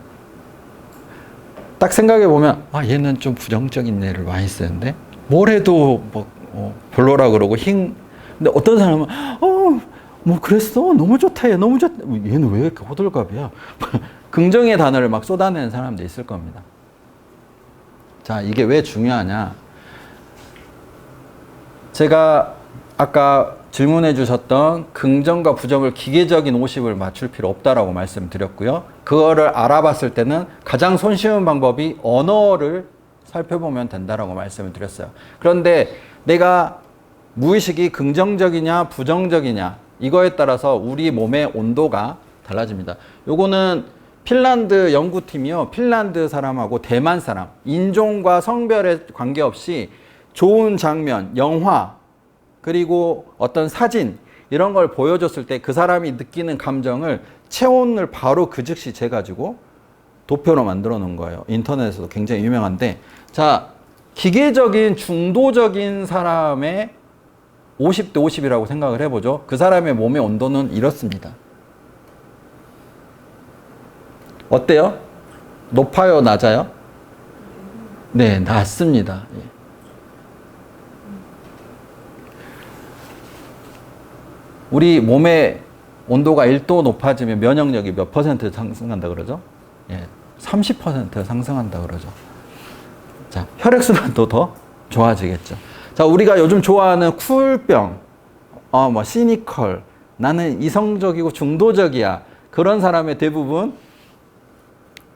딱 생각해 보면 아, 얘는 좀 부정적인 예를 많이 쓰는데 뭘 해도 뭐 별로라 그러고 근데 어떤 사람은 뭐 그랬어? 너무 좋다. 얘 너무 좋다. 얘는 왜 이렇게 호들갑이야? 긍정의 단어를 막 쏟아내는 사람도 있을 겁니다. 자, 이게 왜 중요하냐? 제가 아까 질문해 주셨던 긍정과 부정을 기계적인 50을 맞출 필요 없다라고 말씀드렸고요. 그거를 알아봤을 때는 가장 손쉬운 방법이 언어를 살펴보면 된다라고 말씀을 드렸어요. 그런데 내가 무의식이 긍정적이냐 부정적이냐 이거에 따라서 우리 몸의 온도가 달라집니다. 요거는 핀란드 연구팀이요. 핀란드 사람하고 대만 사람, 인종과 성별에 관계없이 좋은 장면, 영화, 그리고 어떤 사진 이런 걸 보여줬을 때 그 사람이 느끼는 감정을 체온을 바로 그 즉시 재가지고 도표로 만들어 놓은 거예요. 인터넷에서도 굉장히 유명한데, 자, 기계적인 중도적인 사람의 50대 50이라고 생각을 해보죠. 그 사람의 몸의 온도는 이렇습니다. 어때요? 높아요? 낮아요? 네, 낮습니다. 예. 우리 몸의 온도가 1도 높아지면 면역력이 몇 퍼센트 상승한다 그러죠? 예, 30% 상승한다 그러죠. 자, 혈액순환도 더 좋아지겠죠. 자, 우리가 요즘 좋아하는 쿨병, 시니컬, 나는 이성적이고 중도적이야. 그런 사람의 대부분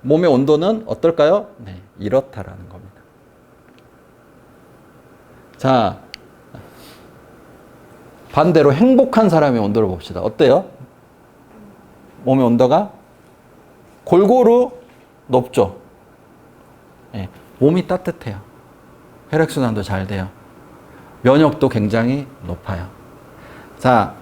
몸의 온도는 어떨까요? 네, 이렇다라는 겁니다. 자, 반대로 행복한 사람의 온도를 봅시다. 어때요? 몸의 온도가 골고루 높죠. 예, 몸이 따뜻해요. 혈액순환도 잘 돼요. 면역도 굉장히 높아요. 자,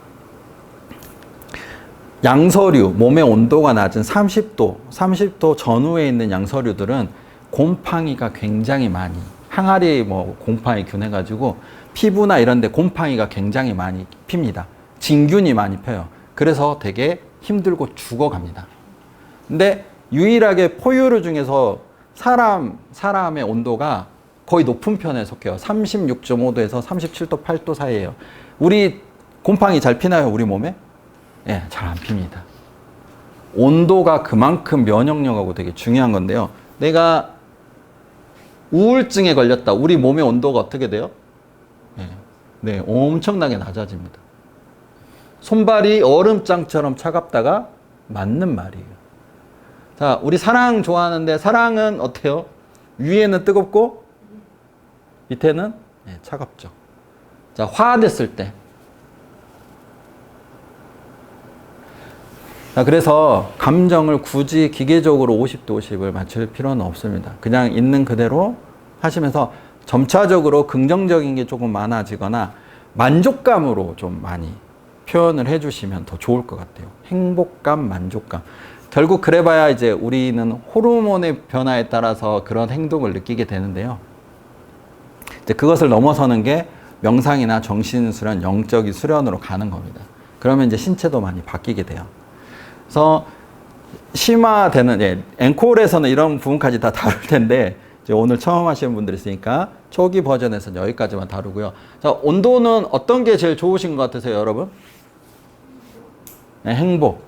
양서류, 몸의 온도가 낮은 30도 전후에 있는 양서류들은 곰팡이가 굉장히 많이, 항아리 곰팡이 균해가지고 피부나 이런 데 곰팡이가 굉장히 많이 핍니다. 진균이 많이 펴요. 그래서 되게 힘들고 죽어갑니다. 근데 유일하게 포유류 중에서 사람의 온도가 거의 높은 편에 속해요. 36.5도에서 37도, 8도 사이에요. 우리 곰팡이 잘 피나요, 우리 몸에? 예, 잘 안 핍니다. 온도가 그만큼 면역력하고 되게 중요한 건데요. 내가 우울증에 걸렸다. 우리 몸의 온도가 어떻게 돼요? 네, 엄청나게 낮아집니다. 손발이 얼음장처럼 차갑다가 맞는 말이에요. 자, 우리 사랑 좋아하는데 사랑은 어때요? 위에는 뜨겁고 밑에는 차갑죠. 자, 화냈을 때. 자, 그래서 감정을 굳이 기계적으로 50대 50을 맞출 필요는 없습니다. 그냥 있는 그대로 하시면서 점차적으로 긍정적인 게 조금 많아지거나 만족감으로 좀 많이 표현을 해주시면 더 좋을 것 같아요. 행복감, 만족감. 결국 그래봐야 이제 우리는 호르몬의 변화에 따라서 그런 행동을 느끼게 되는데요. 이제 그것을 넘어서는 게 명상이나 정신수련, 영적인 수련으로 가는 겁니다. 그러면 이제 신체도 많이 바뀌게 돼요. 그래서 심화되는, 앵콜에서는 이런 부분까지 다 다룰 텐데, 이제 오늘 처음 하시는 분들이 있으니까 초기 버전에서는 여기까지만 다루고요. 자, 온도는 어떤 게 제일 좋으신 것 같으세요, 여러분? 네, 행복.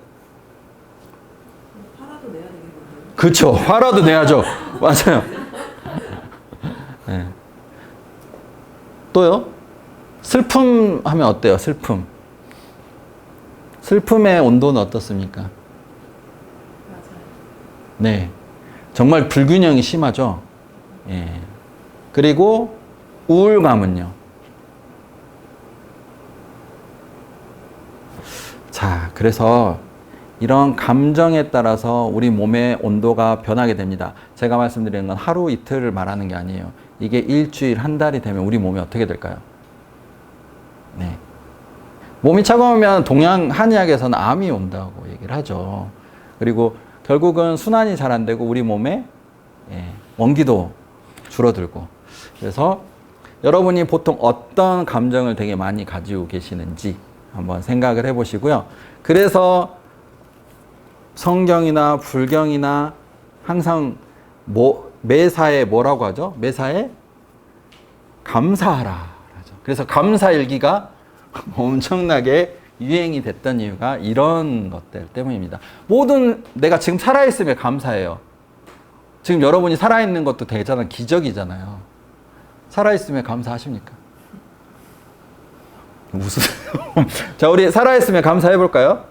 화라도 내야 되겠거든요. 그쵸. 화라도 내야죠. 맞아요. 네. 또요? 슬픔 하면 어때요? 슬픔. 슬픔의 온도는 어떻습니까? 맞아요. 네. 정말 불균형이 심하죠? 예. 그리고 우울감은요? 자, 그래서 이런 감정에 따라서 우리 몸의 온도가 변하게 됩니다. 제가 말씀드리는 건 하루 이틀을 말하는 게 아니에요. 이게 일주일, 한 달이 되면 우리 몸이 어떻게 될까요? 네. 몸이 차가우면 한의학에서는 암이 온다고 얘기를 하죠. 그리고 결국은 순환이 잘 안 되고 우리 몸에 원기도 줄어들고. 그래서 여러분이 보통 어떤 감정을 되게 많이 가지고 계시는지 한번 생각을 해보시고요. 그래서 성경이나 불경이나 항상 매사에 뭐라고 하죠? 매사에 감사하라 하죠. 그래서 감사일기가 엄청나게 유행이 됐던 이유가 이런 것들 때문입니다. 모든 내가 지금 살아있음에 감사해요. 지금 여러분이 살아있는 것도 대단한 기적이잖아요. 살아있으면 감사하십니까? 웃으세요. 자, 우리 살아있으면 감사해볼까요?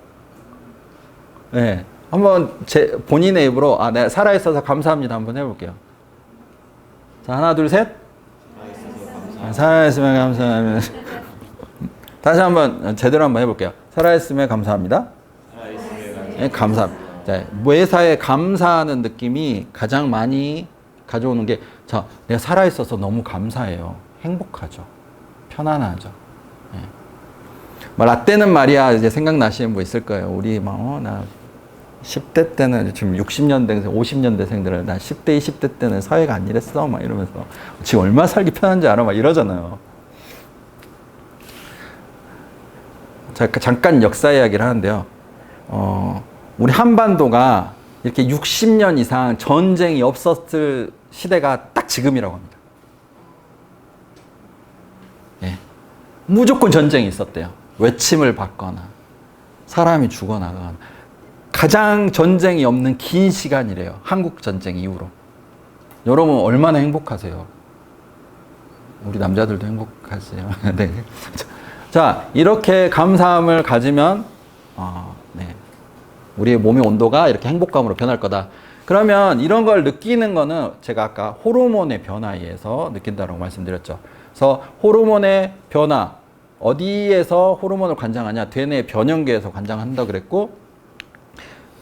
네. 한번 본인의 입으로, 내가 살아있어서 감사합니다. 한번 해볼게요. 자, 하나, 둘, 셋. 살아있으면 감사합니다. 다시 한번 제대로 한번 해볼게요. 살아있으면 감사합니다. 네, 감사합니다. 자, 매사에 감사하는 느낌이 가장 많이 가져오는 게, 자, 내가 살아있어서 너무 감사해요. 행복하죠. 편안하죠. 네. 뭐 라떼는 말이야, 이제 생각나시는 분 있을 거예요. 우리 나 10대 때는 지금 60년대생, 50년대생들은 나 10대, 20대 때는 사회가 안 이랬어. 막 이러면서 지금 얼마나 살기 편한지 알아? 막 이러잖아요. 자, 잠깐 역사 이야기를 하는데요. 우리 한반도가 이렇게 60년 이상 전쟁이 없었을 시대가 딱 지금이라고 합니다. 예. 무조건 전쟁이 있었대요. 외침을 받거나, 사람이 죽어나가거나. 가장 전쟁이 없는 긴 시간이래요. 한국 전쟁 이후로. 여러분 얼마나 행복하세요? 우리 남자들도 행복하세요. 네. 자, 이렇게 감사함을 가지면 네. 우리의 몸의 온도가 이렇게 행복감으로 변할 거다. 그러면 이런 걸 느끼는 거는 제가 아까 호르몬의 변화에 의해서 느낀다고 말씀드렸죠. 그래서 호르몬의 변화, 어디에서 호르몬을 관장하냐? 대뇌 변형계에서 관장한다 그랬고,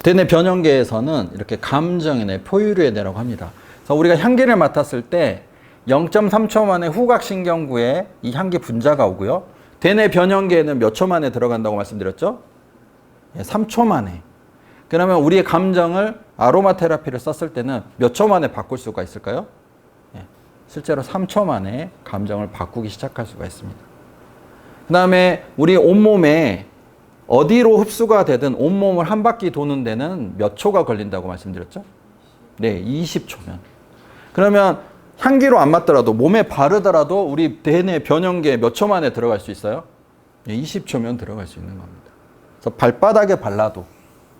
대뇌 변형계에서는 이렇게 감정의 뇌, 포유류의 뇌라고 합니다. 그래서 우리가 향기를 맡았을 때 0.3초 만에 후각신경구에 이 향기 분자가 오고요. 대뇌 변형계에는 몇 초 만에 들어간다고 말씀드렸죠? 3초 만에. 그러면 우리의 감정을 아로마 테라피를 썼을 때는 몇 초 만에 바꿀 수가 있을까요? 실제로 3초 만에 감정을 바꾸기 시작할 수가 있습니다. 그 다음에 우리 온몸에 어디로 흡수가 되든 온몸을 한 바퀴 도는 데는 몇 초가 걸린다고 말씀드렸죠? 네, 20초면. 그러면 향기로 안 맞더라도 몸에 바르더라도 우리 대뇌 변형계에 몇 초 만에 들어갈 수 있어요? 네, 20초면 들어갈 수 있는 겁니다. 그래서 발바닥에 발라도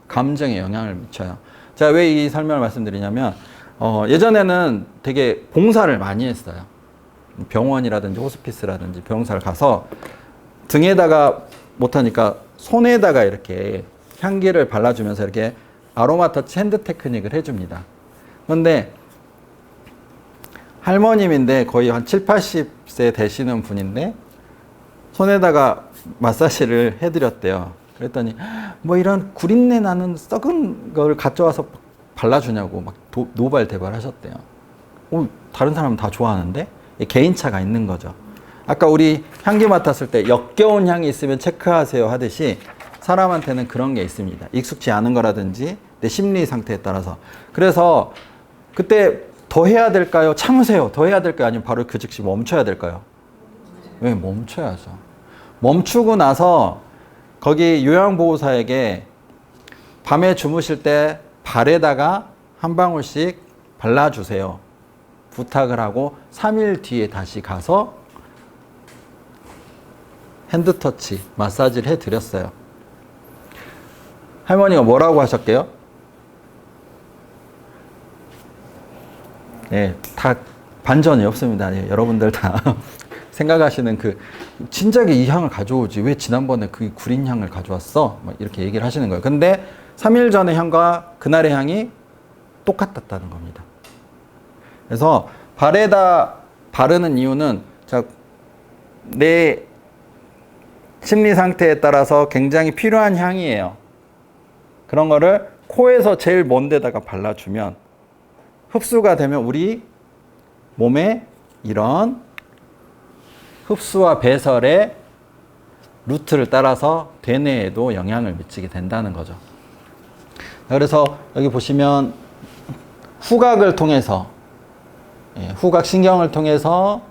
감정에 영향을 미쳐요. 제가 왜 이 설명을 말씀드리냐면 예전에는 되게 봉사를 많이 했어요. 병원이라든지 호스피스라든지 병사를 가서 등에다가 못하니까 손에다가 이렇게 향기를 발라주면서 이렇게 아로마 터치 핸드 테크닉을 해줍니다. 그런데 할머님인데 거의 한 7, 80세 되시는 분인데 손에다가 마사지를 해드렸대요. 그랬더니 뭐 이런 구린내 나는 썩은 걸 가져와서 발라주냐고 막 노발대발 하셨대요. 다른 사람은 다 좋아하는데 개인차가 있는 거죠. 아까 우리 향기 맡았을 때 역겨운 향이 있으면 체크하세요 하듯이 사람한테는 그런 게 있습니다. 익숙지 않은 거라든지 내 심리 상태에 따라서. 그래서 그때 더 해야 될까요? 참으세요. 더 해야 될까요? 아니면 바로 그 즉시 멈춰야 될까요? 왜 멈춰야죠. 멈추고 나서 거기 요양보호사에게 밤에 주무실 때 발에다가 한 방울씩 발라주세요. 부탁을 하고 3일 뒤에 다시 가서 핸드터치, 마사지를 해드렸어요. 할머니가 뭐라고 하셨게요? 네, 다 반전이 없습니다. 네, 여러분들 다 생각하시는 진작에 이 향을 가져오지 왜 지난번에 그 구린 향을 가져왔어? 이렇게 얘기를 하시는 거예요. 근데 3일 전의 향과 그날의 향이 똑같았다는 겁니다. 그래서 발에다 바르는 이유는 내 심리 상태에 따라서 굉장히 필요한 향이에요. 그런 거를 코에서 제일 먼 데다가 발라주면 흡수가 되면 우리 몸에 이런 흡수와 배설의 루트를 따라서 대뇌에도 영향을 미치게 된다는 거죠. 그래서 여기 보시면 후각을 통해서 후각신경을 통해서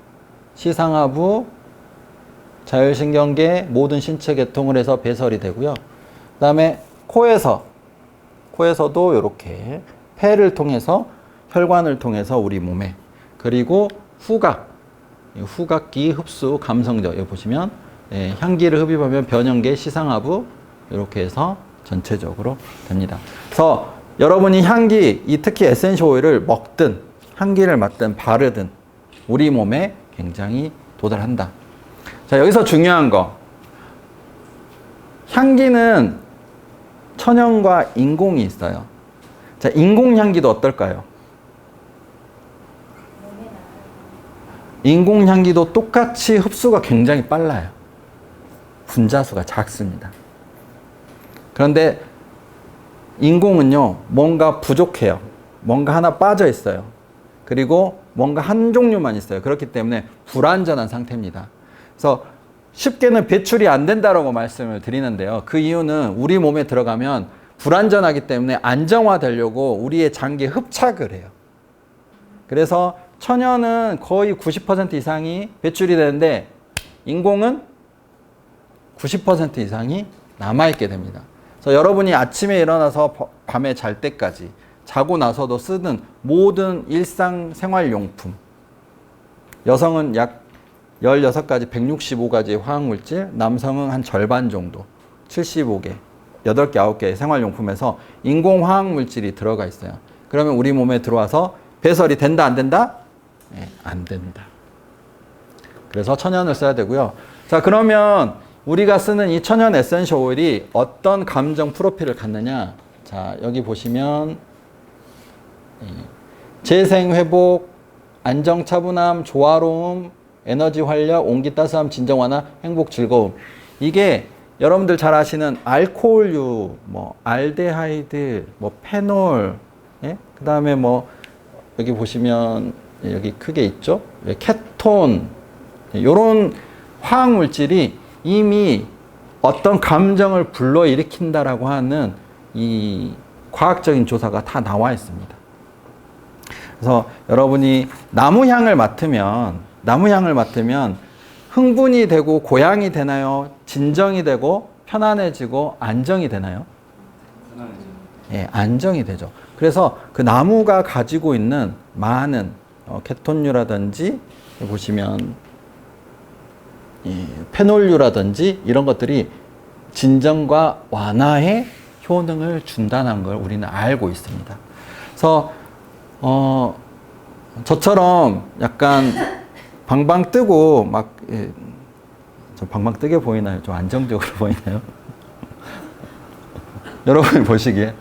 시상하부, 자율신경계 모든 신체 계통을 해서 배설이 되고요. 그 다음에 코에서도 이렇게 폐를 통해서 혈관을 통해서 우리 몸에, 그리고 후각기 흡수 감성적, 여기 보시면 향기를 흡입하면 변형계 시상하부 이렇게 해서 전체적으로 됩니다. 그래서 여러분이 향기, 이 특히 에센셜 오일을 먹든 향기를 맡든 바르든 우리 몸에 굉장히 도달한다. 자, 여기서 중요한 거. 향기는 천연과 인공이 있어요. 자, 인공 향기도 어떨까요? 인공 향기도 똑같이 흡수가 굉장히 빨라요. 분자수가 작습니다. 그런데 인공은요, 뭔가 부족해요. 뭔가 하나 빠져 있어요. 그리고 뭔가 한 종류만 있어요. 그렇기 때문에 불완전한 상태입니다. 그래서 쉽게는 배출이 안 된다라고 말씀을 드리는데요. 그 이유는 우리 몸에 들어가면 불완전하기 때문에 안정화되려고 우리의 장기에 흡착을 해요. 그래서 천연은 거의 90% 이상이 배출이 되는데 인공은 90% 이상이 남아있게 됩니다. 그래서 여러분이 아침에 일어나서 밤에 잘 때까지 자고 나서도 쓰는 모든 일상생활용품, 여성은 약 16가지, 165가지 화학물질, 남성은 한 절반 정도, 75개, 8개, 9개의 생활용품에서 인공화학물질이 들어가 있어요. 그러면 우리 몸에 들어와서 배설이 된다, 안 된다? 네, 안 된다. 그래서 천연을 써야 되고요. 자, 그러면 우리가 쓰는 이 천연 에센셜 오일이 어떤 감정 프로필을 갖느냐? 자, 여기 보시면 재생, 회복, 안정, 차분함, 조화로움, 에너지 활력, 온기, 따스함, 진정, 완화, 행복, 즐거움. 이게 여러분들 잘 아시는 알코올류, 뭐 알데하이드, 뭐 페놀, 예? 그 다음에 뭐 여기 보시면 여기 크게 있죠? 케톤, 이런 화학물질이 이미 어떤 감정을 불러일으킨다라고 하는 이 과학적인 조사가 다 나와 있습니다. 그래서 여러분이 나무 향을 맡으면 흥분이 되고 고양이 되나요? 진정이 되고 편안해지고 안정이 되나요? 편안해져요. 예, 안정이 되죠. 그래서 그 나무가 가지고 있는 많은 케톤류라든지 보시면 페놀류라든지 이런 것들이 진정과 완화에 효능을 준다는 걸 우리는 알고 있습니다. 그래서 저처럼 약간 방방 뜨고 막 저 방방 뜨게 보이나요? 좀 안정적으로 보이나요? 여러분이 보시기에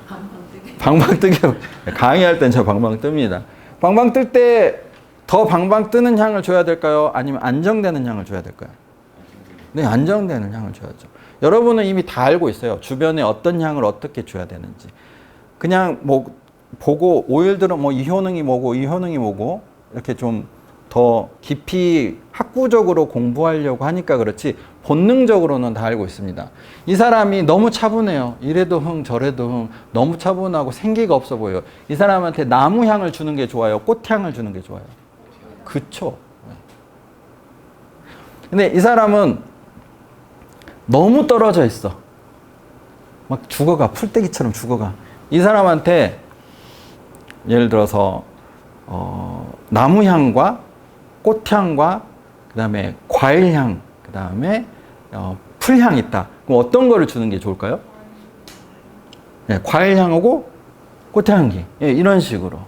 방방 뜨게 강의할 땐 저 방방 뜹니다. 방방 뜰 때 더 방방 뜨는 향을 줘야 될까요? 아니면 안정되는 향을 줘야 될까요? 네, 안정되는 향을 줘야죠. 여러분은 이미 다 알고 있어요. 주변에 어떤 향을 어떻게 줘야 되는지. 그냥 뭐 보고 오일들은 뭐 이 효능이 뭐고 이 효능이 뭐고 이렇게 좀 더 깊이 학구적으로 공부하려고 하니까 그렇지 본능적으로는 다 알고 있습니다. 이 사람이 너무 차분해요. 이래도 흥 저래도 흥, 너무 차분하고 생기가 없어 보여요. 이 사람한테 나무 향을 주는 게 좋아요? 꽃향을 주는 게 좋아요? 그쵸? 근데 이 사람은 너무 떨어져 있어. 막 죽어가. 풀떼기처럼 죽어가. 이 사람한테 예를 들어서 나무향과 꽃향과 그 다음에 과일향, 그 다음에 풀향 있다. 그럼 어떤 거를 주는 게 좋을까요? 네, 과일향하고 꽃향기. 예, 이런 식으로.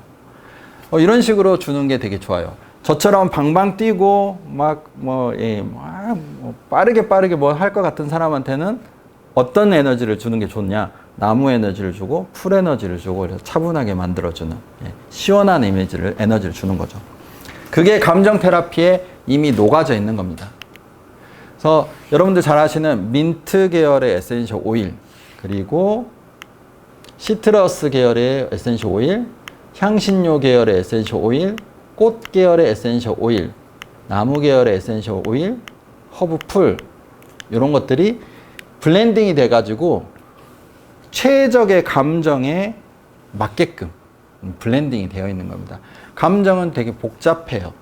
이런 식으로 주는 게 되게 좋아요. 저처럼 방방 뛰고 뭐 빠르게 뭐 할 것 같은 사람한테는 어떤 에너지를 주는 게 좋냐? 나무 에너지를 주고 풀 에너지를 주고 그래서 차분하게 만들어주는 시원한 에너지를 주는 거죠. 그게 감정 테라피에 이미 녹아져 있는 겁니다. 그래서 여러분들 잘 아시는 민트 계열의 에센셜 오일, 그리고 시트러스 계열의 에센셜 오일, 향신료 계열의 에센셜 오일, 꽃 계열의 에센셜 오일, 나무 계열의 에센셜 오일, 허브 풀, 이런 것들이 블렌딩이 돼가지고 최적의 감정에 맞게끔 블렌딩이 되어 있는 겁니다. 감정은 되게 복잡해요.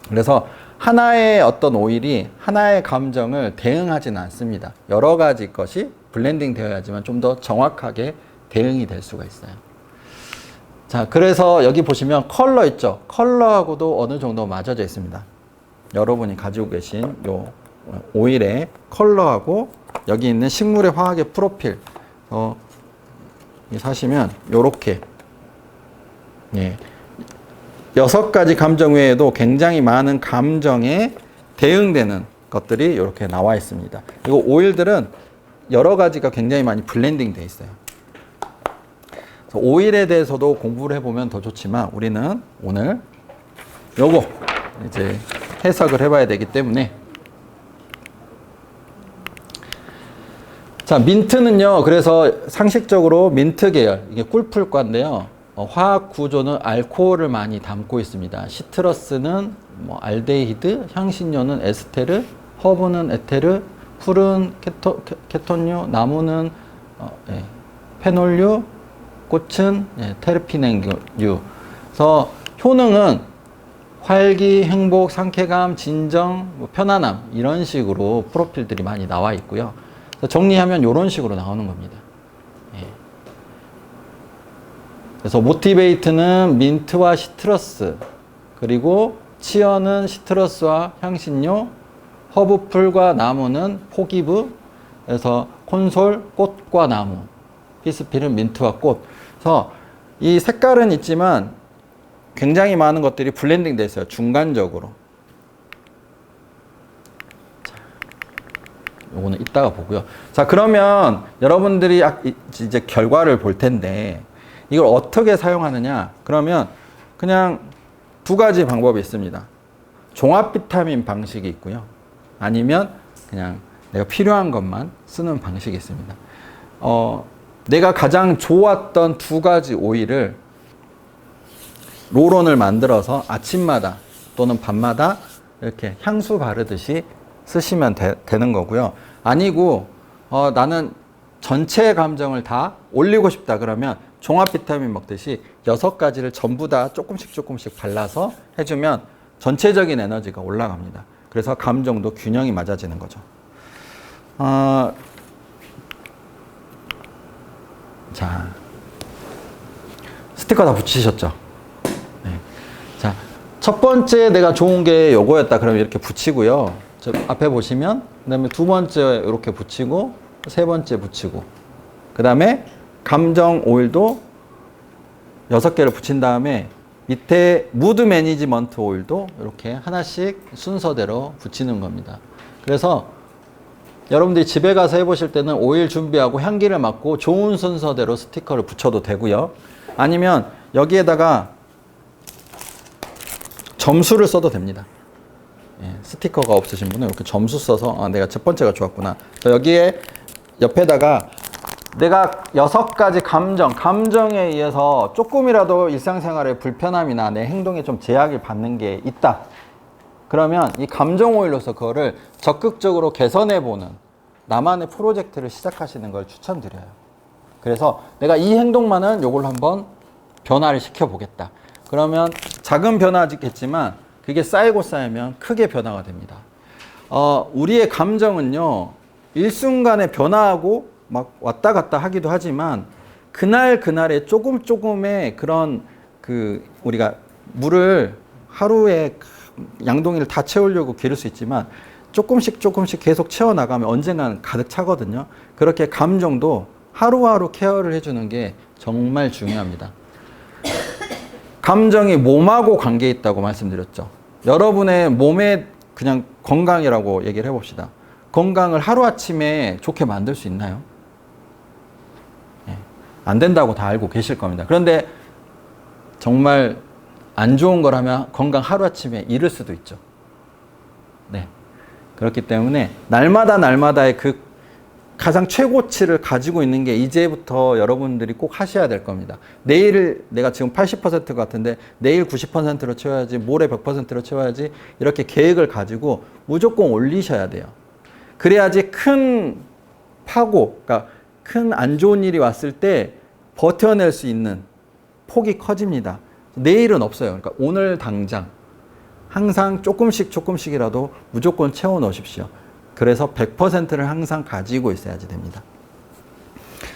그래서 하나의 어떤 오일이 하나의 감정을 대응하지는 않습니다. 여러 가지 것이 블렌딩 되어야지만 좀 더 정확하게 대응이 될 수가 있어요. 자, 그래서 여기 보시면 컬러 있죠? 컬러하고도 어느 정도 맞아져 있습니다. 여러분이 가지고 계신 요 오일의 컬러하고 여기 있는 식물의 화학의 프로필, 사시면 요렇게 예. 6가지 감정 외에도 굉장히 많은 감정에 대응되는 것들이 이렇게 나와 있습니다. 그리고 오일들은 여러 가지가 굉장히 많이 블렌딩 돼 있어요. 그래서 오일에 대해서도 공부를 해보면 더 좋지만 우리는 오늘 요거 이제 해석을 해봐야 되기 때문에 자, 민트는요, 그래서 상식적으로 민트 계열, 이게 꿀풀과인데요. 화학 구조는 알코올을 많이 담고 있습니다. 시트러스는 뭐 알데히드, 향신료는 에스테르, 허브는 에테르, 풀은 케톤류, 나무는 페놀류, 꽃은 테르피넨류. 그래서 효능은 활기, 행복, 상쾌감, 진정, 뭐 편안함 이런 식으로 프로필들이 많이 나와 있고요. 정리하면 이런 식으로 나오는 겁니다. 예. 그래서 모티베이트는 민트와 시트러스, 그리고 치어는 시트러스와 향신료, 허브풀과 나무는 포기브, 그래서 콘솔, 꽃과 나무, 피스필은 민트와 꽃. 그래서 이 색깔은 있지만 굉장히 많은 것들이 블렌딩 되어 있어요. 중간적으로. 요거는 이따가 보고요. 자, 그러면 여러분들이 이제 결과를 볼 텐데 이걸 어떻게 사용하느냐? 그러면 그냥 2가지 방법이 있습니다. 종합 비타민 방식이 있고요. 아니면 그냥 내가 필요한 것만 쓰는 방식이 있습니다. 내가 가장 좋았던 2가지 오일을 롤온을 만들어서 아침마다 또는 밤마다 이렇게 향수 바르듯이 쓰시면 되는 거고요. 아니고 나는 전체 감정을 다 올리고 싶다 그러면 종합 비타민 먹듯이 6가지를 전부 다 조금씩 발라서 해주면 전체적인 에너지가 올라갑니다. 그래서 감정도 균형이 맞아지는 거죠. 자, 스티커 다 붙이셨죠? 네. 자, 첫 번째 내가 좋은 게 요거였다 그러면 이렇게 붙이고요. 저 앞에 보시면 그 다음에 2번째 이렇게 붙이고 3번째 붙이고 그 다음에 감정 오일도 6개를 붙인 다음에 밑에 무드 매니지먼트 오일도 이렇게 하나씩 순서대로 붙이는 겁니다. 그래서 여러분들이 집에 가서 해보실 때는 오일 준비하고 향기를 맡고 좋은 순서대로 스티커를 붙여도 되고요. 아니면 여기에다가 점수를 써도 됩니다. 예, 스티커가 없으신 분은 이렇게 점수 써서 내가 첫 번째가 좋았구나. 여기에 옆에다가 내가 6가지 감정에 의해서 조금이라도 일상생활에 불편함이나 내 행동에 좀 제약을 받는 게 있다. 그러면 이 감정 오일로서 그거를 적극적으로 개선해보는 나만의 프로젝트를 시작하시는 걸 추천드려요. 그래서 내가 이 행동만은 요걸로 한번 변화를 시켜보겠다. 그러면 작은 변화겠지만 그게 쌓이고 쌓이면 크게 변화가 됩니다. 우리의 감정은요, 일순간에 변화하고 막 왔다 갔다 하기도 하지만 그날에 조금의 그런 우리가 물을 하루에 양동이를 다 채우려고 기를 수 있지만 조금씩 계속 채워나가면 언젠가는 가득 차거든요. 그렇게 감정도 하루하루 케어를 해주는 게 정말 중요합니다. 감정이 몸하고 관계 있다고 말씀드렸죠. 여러분의 몸의 그냥 건강이라고 얘기를 해봅시다. 건강을 하루아침에 좋게 만들 수 있나요? 네. 안 된다고 다 알고 계실 겁니다. 그런데 정말 안 좋은 거라면 건강 하루아침에 잃을 수도 있죠. 네. 그렇기 때문에 날마다의 그 가장 최고치를 가지고 있는 게 이제부터 여러분들이 꼭 하셔야 될 겁니다. 내일을 내가 지금 80% 같은데 내일 90%로 채워야지, 모레 100%로 채워야지, 이렇게 계획을 가지고 무조건 올리셔야 돼요. 그래야지 큰 파고, 그러니까 큰 안 좋은 일이 왔을 때 버텨낼 수 있는 폭이 커집니다. 내일은 없어요. 그러니까 오늘 당장 항상 조금씩이라도 무조건 채워 넣으십시오. 그래서 100%를 항상 가지고 있어야지 됩니다.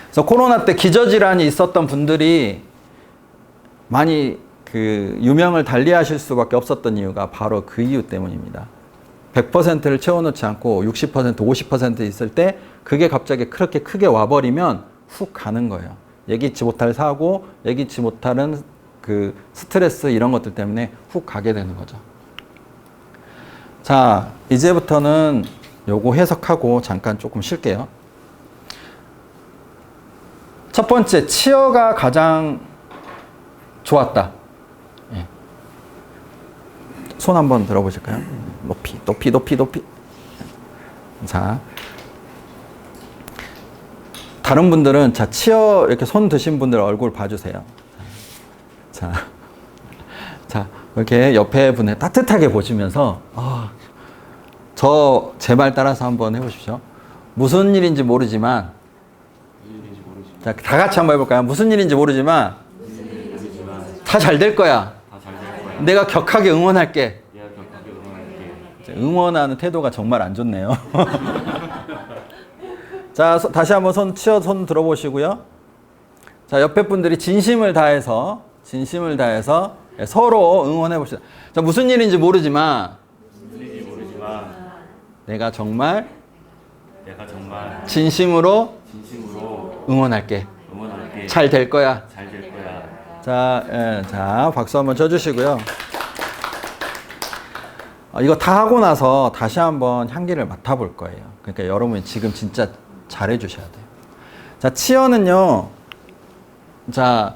그래서 코로나 때 기저질환이 있었던 분들이 많이 유명을 달리하실 수밖에 없었던 이유가 바로 그 이유 때문입니다. 100%를 채워놓지 않고 60%, 50% 있을 때 그게 갑자기 그렇게 크게 와버리면 훅 가는 거예요. 예기치 못할 사고, 예기치 못하는 그 스트레스 이런 것들 때문에 훅 가게 되는 거죠. 자, 이제부터는 요거 해석하고 잠깐 조금 쉴게요. 첫 번째, 치어가 가장 좋았다. 예. 손 한번 들어보실까요? 높이. 자, 다른 분들은 자 치어 이렇게 손 드신 분들 얼굴 봐주세요. 자, 이렇게 옆에 분을 따뜻하게 보시면서 저 제 말 따라서 한번 해보십시오. 무슨 일인지 모르지만, 자, 다 같이 한번 해볼까요? 무슨 일인지 모르지만 다 잘 될 거야. 내가 격하게 응원할게. 응원하는 태도가 정말 안 좋네요. 자, 다시 한번 치어 손 들어보시고요. 자, 옆에 분들이 진심을 다해서 서로 응원해 봅시다. 자, 무슨 일인지 모르지만 내가 정말 진심으로 응원할게. 잘 될 거야. 자, 박수 한번 쳐주시고요. 이거 다 하고 나서 다시 한번 향기를 맡아볼 거예요. 그러니까 여러분이 지금 진짜 잘해 주셔야 돼요. 자, 치어는요. 자,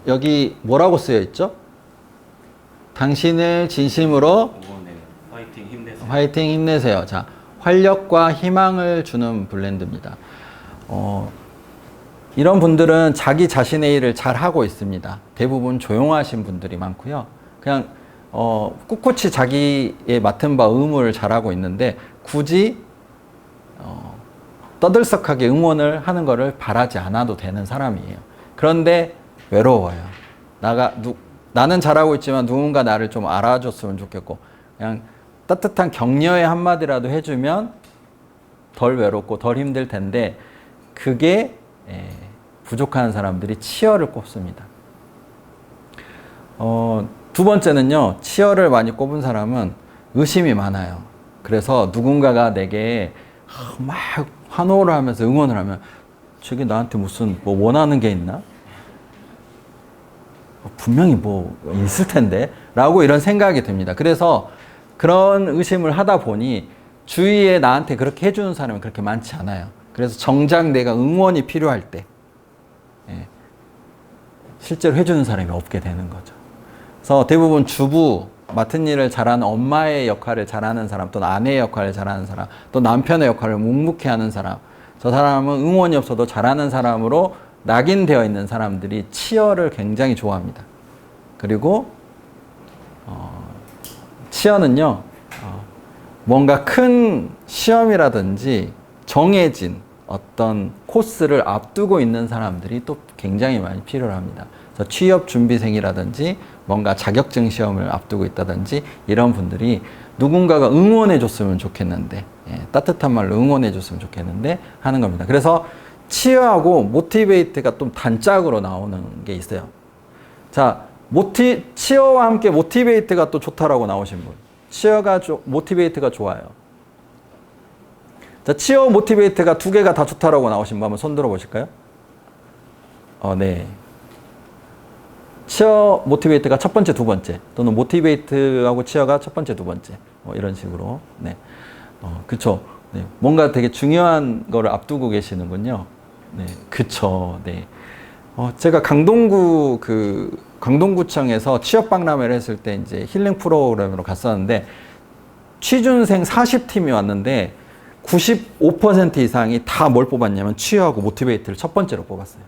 여기 뭐라고 쓰여 있죠? 당신을 진심으로 화이팅 힘내세요. 자, 활력과 희망을 주는 브랜드입니다. 이런 분들은 자기 자신의 일을 잘 하고 있습니다. 대부분 조용하신 분들이 많고요. 그냥 꿋꿋이 자기의 맡은 바 의무를 잘하고 있는데 굳이 떠들썩하게 응원을 하는 것을 바라지 않아도 되는 사람이에요. 그런데 외로워요. 나는 잘하고 있지만 누군가 나를 좀 알아줬으면 좋겠고, 그냥 따뜻한 격려의 한마디라도 해주면 덜 외롭고 덜 힘들 텐데, 그게 부족한 사람들이 치어를 꼽습니다. 두 번째는요, 치어를 많이 꼽은 사람은 의심이 많아요. 그래서 누군가가 내게 막 환호를 하면서 응원을 하면 저게 나한테 무슨 뭐 원하는 게 있나? 분명히 뭐 있을 텐데 라고 이런 생각이 듭니다. 그래서 그런 의심을 하다 보니 주위에 나한테 그렇게 해주는 사람이 그렇게 많지 않아요. 그래서 정작 내가 응원이 필요할 때 실제로 해주는 사람이 없게 되는 거죠. 그래서 대부분 주부, 맡은 일을 잘하는 엄마의 역할을 잘하는 사람, 또 아내의 역할을 잘하는 사람, 또 남편의 역할을 묵묵히 하는 사람, 저 사람은 응원이 없어도 잘하는 사람으로 낙인되어 있는 사람들이 치어를 굉장히 좋아합니다. 그리고 치어는요, 뭔가 큰 시험이라든지 정해진 어떤 코스를 앞두고 있는 사람들이 또 굉장히 많이 필요로 합니다. 그래서 취업 준비생이라든지 뭔가 자격증 시험을 앞두고 있다든지 이런 분들이 누군가가 응원해 줬으면 좋겠는데, 따뜻한 말로 응원해 줬으면 좋겠는데 하는 겁니다. 그래서 치어하고 모티베이트가 좀 단짝으로 나오는 게 있어요. 자, 치어와 함께 모티베이트가 또 좋다라고 나오신 분. 치어가 모티베이트가 좋아요. 자, 치어 모티베이트가 두 개가 다 좋다라고 나오신 분 한번 손 들어 보실까요? 네. 치어 모티베이트가 첫 번째, 두 번째, 또는 모티베이트하고 치어가 첫 번째, 두 번째, 이런 식으로. 네. 그쵸. 네. 뭔가 되게 중요한 거를 앞두고 계시는군요. 네. 그쵸. 네. 제가 강동구청에서 취업 박람회를 했을 때 이제 힐링 프로그램으로 갔었는데, 취준생 40팀이 왔는데, 95% 이상이 다 뭘 뽑았냐면, 치어하고 모티베이트를 첫 번째로 뽑았어요.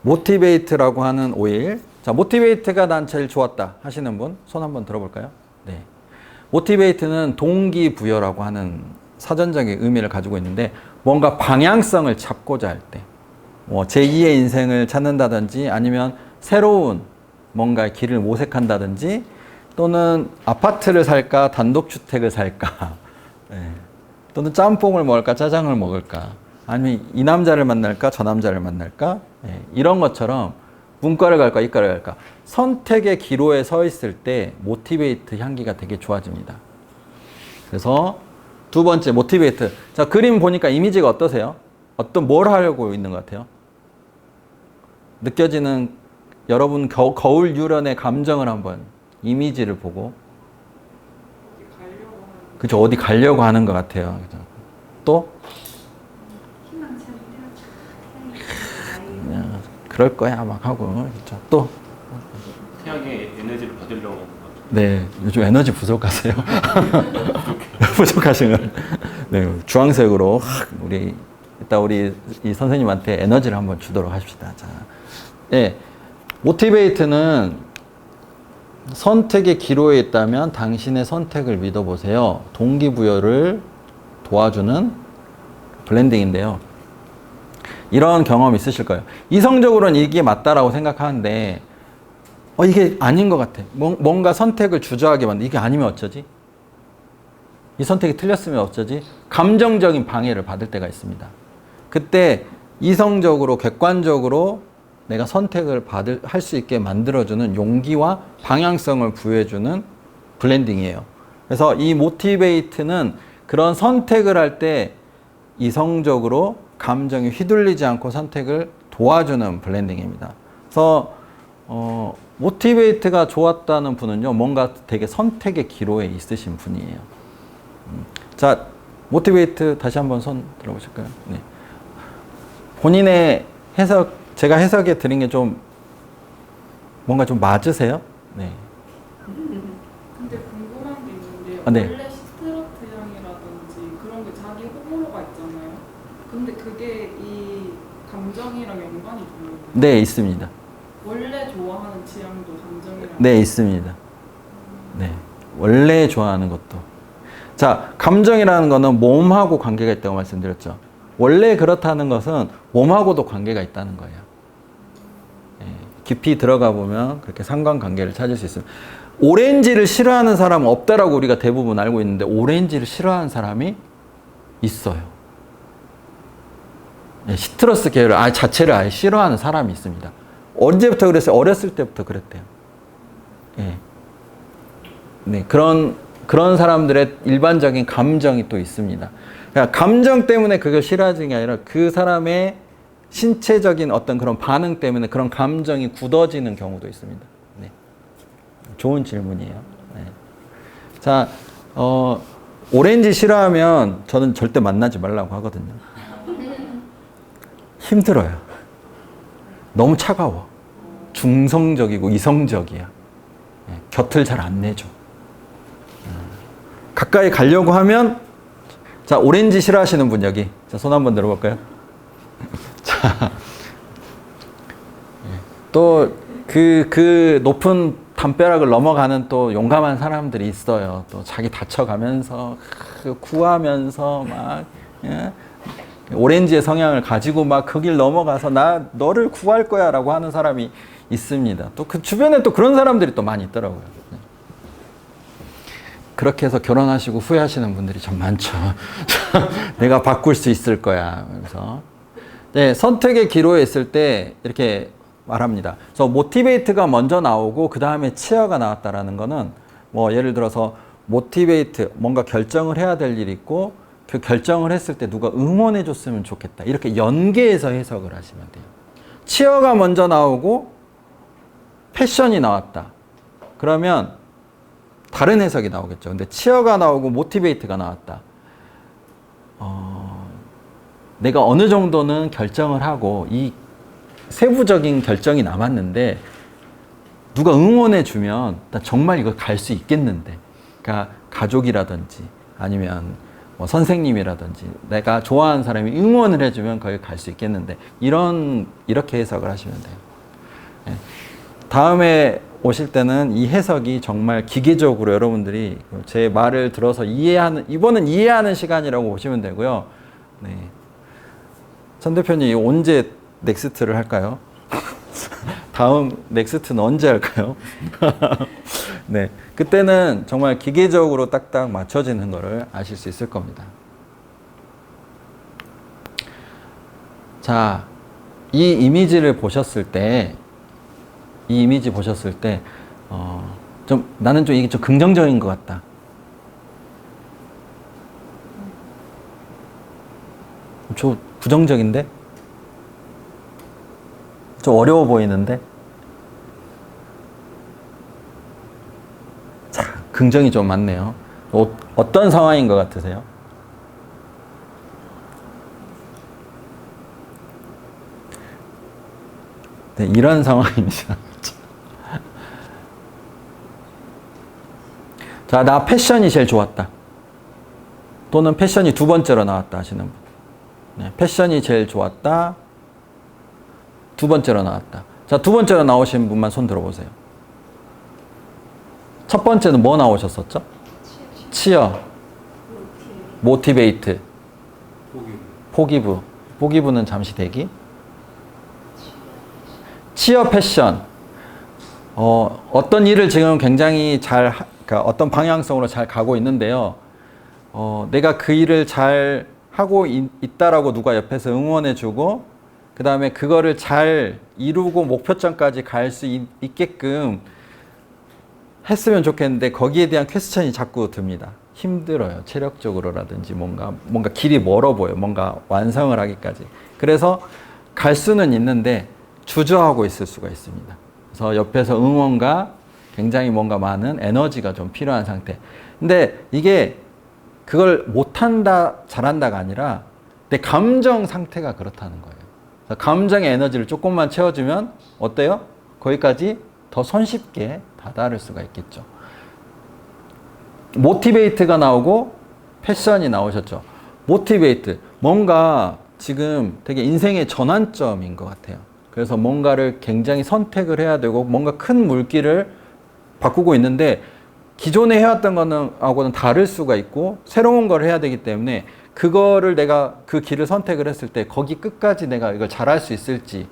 모티베이트라고 하는 오일. 자, 모티베이트가 난 제일 좋았다 하시는 분, 손 한번 들어볼까요? 네. 모티베이트는 동기부여라고 하는 사전적인 의미를 가지고 있는데, 뭔가 방향성을 잡고자 할 때, 제2의 인생을 찾는다든지, 아니면 새로운 뭔가 길을 모색한다든지, 또는 아파트를 살까, 단독주택을 살까, 네. 또는 짬뽕을 먹을까, 짜장을 먹을까, 아니면 이 남자를 만날까, 저 남자를 만날까, 네. 이런 것처럼 문과를 갈까, 이과를 갈까, 선택의 기로에 서 있을 때 모티베이트 향기가 되게 좋아집니다. 그래서 두 번째, 모티베이트. 자, 그림 보니까 이미지가 어떠세요? 뭘 하려고 있는 것 같아요? 느껴지는 여러분 거울 유련의 감정을 한번 이미지를 보고 그죠 어디 가려고 하는 것 같아요. 그죠? 또 그럴 거야 막 하고 그죠? 또 태양의 에너지를 받으려고 하는 것 같아요. 네, 요즘 에너지 부족하세요? 부족하시면 네, 주황색으로 우리 이따 우리 이 선생님한테 에너지를 한번 주도록 하십시다. 자, 네, 모티베이트는 선택의 기로에 있다면 당신의 선택을 믿어보세요. 동기부여를 도와주는 블렌딩인데요. 이런 경험 있으실 거예요. 이성적으로는 이게 맞다라고 생각하는데 이게 아닌 것 같아. 뭔가 선택을 주저하게 만든 이게 아니면 어쩌지? 이 선택이 틀렸으면 어쩌지? 감정적인 방해를 받을 때가 있습니다. 그때 이성적으로 객관적으로 내가 선택을 할 수 있게 만들어주는 용기와 방향성을 부여해주는 블렌딩이에요. 그래서 이 모티베이트는 그런 선택을 할 때 이성적으로 감정이 휘둘리지 않고 선택을 도와주는 블렌딩입니다. 그래서 모티베이트가 좋았다는 분은요, 뭔가 되게 선택의 기로에 있으신 분이에요. 자, 모티베이트 다시 한번 손 들어보실까요? 네. 본인의 해석, 제가 해석해 드린 게 좀 뭔가 좀 맞으세요? 네. 근데 궁금한 게 있는데 네. 원래 시트러트 향이라든지 그런 게 자기 호불호가 있잖아요. 근데 그게 이 감정이랑 연관이 되는 거예요? 네, 있습니다. 원래 좋아하는 취향도 감정이랑 네, 있습니다. 네. 원래 좋아하는 것도. 자, 감정이라는 거는 몸하고 관계가 있다고 말씀드렸죠. 원래 그렇다는 것은 몸하고도 관계가 있다는 거예요. 네. 깊이 들어가 보면 그렇게 상관관계를 찾을 수 있습니다. 오렌지를 싫어하는 사람은 없다라고 우리가 대부분 알고 있는데 오렌지를 싫어하는 사람이 있어요. 네, 시트러스 계열 자체를 아예 싫어하는 사람이 있습니다. 언제부터 그랬어요? 어렸을 때부터 그랬대요. 예. 네, 그런 사람들의 일반적인 감정이 또 있습니다. 그러니까 감정 때문에 그걸 싫어하는 게 아니라 그 사람의 신체적인 어떤 그런 반응 때문에 그런 감정이 굳어지는 경우도 있습니다. 네. 좋은 질문이에요. 네. 자, 오렌지 싫어하면 저는 절대 만나지 말라고 하거든요. 힘들어요. 너무 차가워. 중성적이고 이성적이야. 곁을 잘 안 내줘. 가까이 가려고 하면, 자, 오렌지 싫어하시는 분 여기. 자, 손 한번 들어볼까요? 자, 또, 그 높은 담벼락을 넘어가는 또 용감한 사람들이 있어요. 또 자기 다쳐가면서, 구하면서 막, 예? 오렌지의 성향을 가지고 막 그 길 넘어가서 나 너를 구할 거야 라고 하는 사람이 있습니다. 또 그 주변에 또 그런 사람들이 또 많이 있더라고요. 그렇게 해서 결혼하시고 후회하시는 분들이 참 많죠. 내가 바꿀 수 있을 거야. 그래서 네, 선택의 기로에 있을 때 이렇게 말합니다. 그래서 모티베이트가 먼저 나오고 그 다음에 치어가 나왔다라는 거는 뭐 예를 들어서 모티베이트 뭔가 결정을 해야 될 일이 있고 그 결정을 했을 때 누가 응원해 줬으면 좋겠다. 이렇게 연계해서 해석을 하시면 돼요. 치어가 먼저 나오고 패션이 나왔다. 그러면 다른 해석이 나오겠죠. 근데 치어가 나오고 모티베이트가 나왔다. 내가 어느 정도는 결정을 하고 이 세부적인 결정이 남았는데 누가 응원해 주면 나 정말 이거 갈 수 있겠는데. 그러니까 가족이라든지 아니면 뭐 선생님이라든지 내가 좋아하는 사람이 응원을 해주면 거기 갈 수 있겠는데 이렇게 해석을 하시면 돼요. 네. 다음에 오실 때는 이 해석이 정말 기계적으로 여러분들이 제 말을 들어서 이번은 이해하는 시간이라고 보시면 되고요. 네. 천 대표님 언제 넥스트를 할까요? 다음 넥스트는 언제 할까요? 네, 그때는 정말 기계적으로 딱딱 맞춰지는 거를 아실 수 있을 겁니다. 자, 이 이미지를 보셨을 때, 나는 좀 이게 좀 긍정적인 것 같다. 저 부정적인데? 좀 어려워 보이는데. 자, 긍정이 좀 많네요. 어떤 상황인 것 같으세요? 네, 이런 상황입니다. 자, 나 패션이 제일 좋았다. 또는 패션이 두 번째로 나왔다 하시는 분. 네, 패션이 제일 좋았다. 두 번째로 나왔다. 자, 두 번째로 나오신 분만 손 들어보세요. 첫 번째는 뭐 나오셨었죠? 치어, 모티베이트, 포기부. 포기부는 잠시 대기. 치어 패션. 어떤 일을 지금 굉장히 그러니까 어떤 방향성으로 잘 가고 있는데요. 내가 그 일을 잘 하고 있다라고 누가 옆에서 응원해주고, 그 다음에 그거를 잘 이루고 목표점까지 갈 수 있게끔 했으면 좋겠는데, 거기에 대한 퀘스천이 자꾸 듭니다. 힘들어요. 체력적으로라든지 뭔가 길이 멀어 보여요. 뭔가 완성을 하기까지. 그래서 갈 수는 있는데 주저하고 있을 수가 있습니다. 그래서 옆에서 응원과 굉장히 뭔가 많은 에너지가 좀 필요한 상태. 근데 이게 그걸 못한다, 잘한다가 아니라 내 감정 상태가 그렇다는 거예요. 그래서 감정의 에너지를 조금만 채워주면 어때요? 거기까지 더 손쉽게 다다를 수가 있겠죠. 모티베이트가 나오고 패션이 나오셨죠. 모티베이트. 뭔가 지금 되게 인생의 전환점인 것 같아요. 그래서 뭔가를 굉장히 선택을 해야 되고 뭔가 큰 물길을 바꾸고 있는데 기존에 해왔던 거는 하고는 다를 수가 있고 새로운 걸 해야 되기 때문에 그거를 내가 그 길을 선택을 했을 때 거기 끝까지 내가 이걸 잘할 수 있을지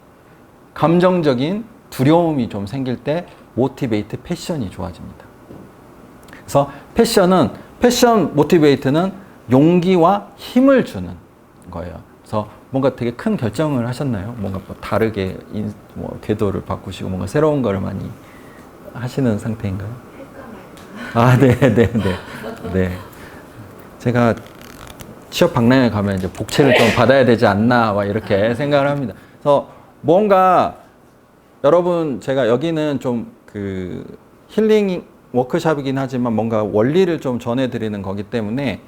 감정적인 두려움이 좀 생길 때 모티베이트 패션이 좋아집니다. 그래서 패션 모티베이트는 용기와 힘을 주는 거예요. 그래서 뭔가 되게 큰 결정을 하셨나요? 뭔가 뭐 다르게 궤도를 바꾸시고 뭔가 새로운 걸 많이 하시는 상태인가요? 아, 네. 제가 취업 박람회 가면 이제 복채를 좀 받아야 되지 않나 막 이렇게 생각을 합니다. 그래서 뭔가 여러분 제가 여기는 좀 그 힐링 워크숍이긴 하지만 뭔가 원리를 좀 전해드리는 거기 때문에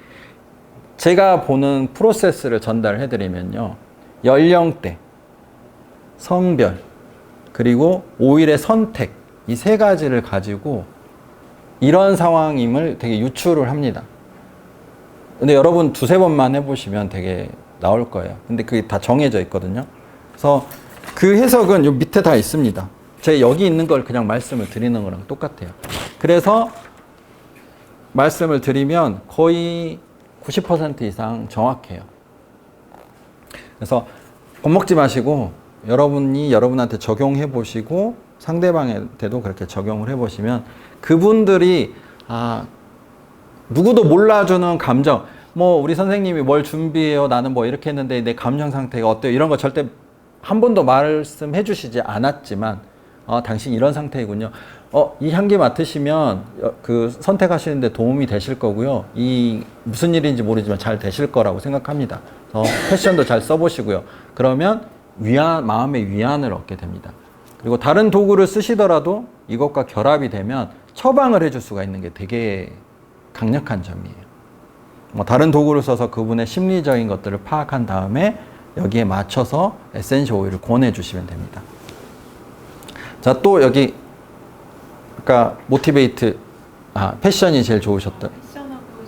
제가 보는 프로세스를 전달해 드리면요. 연령대, 성별, 그리고 5일의 선택 이 세 가지를 가지고 이런 상황임을 되게 유추를 합니다. 근데 여러분 두세 번만 해보시면 되게 나올 거예요. 근데 그게 다 정해져 있거든요. 그래서 그 해석은 요 밑에 다 있습니다. 제가 여기 있는 걸 그냥 말씀을 드리는 거랑 똑같아요. 그래서 말씀을 드리면 거의 90% 이상 정확해요. 그래서 겁먹지 마시고 여러분이 여러분한테 적용해 보시고 상대방한테도 그렇게 적용을 해 보시면 그분들이 누구도 몰라주는 감정, 뭐 우리 선생님이 뭘 준비해요, 나는 뭐 이렇게 했는데 내 감정 상태가 어때요, 이런 거 절대 한 번도 말씀해 주시지 않았지만 당신 이런 상태이군요. 이 향기 맡으시면 그 선택하시는데 도움이 되실 거고요. 이 무슨 일인지 모르지만 잘 되실 거라고 생각합니다. 패션도 잘 써보시고요. 그러면 마음의 위안을 얻게 됩니다. 그리고 다른 도구를 쓰시더라도 이것과 결합이 되면 처방을 해줄 수가 있는 게 되게 강력한 점이에요. 다른 도구를 써서 그분의 심리적인 것들을 파악한 다음에 여기에 맞춰서 에센셜 오일을 권해주시면 됩니다. 자, 또 여기 아까 모티베이트, 패션이 제일 좋으셨다. 패션하고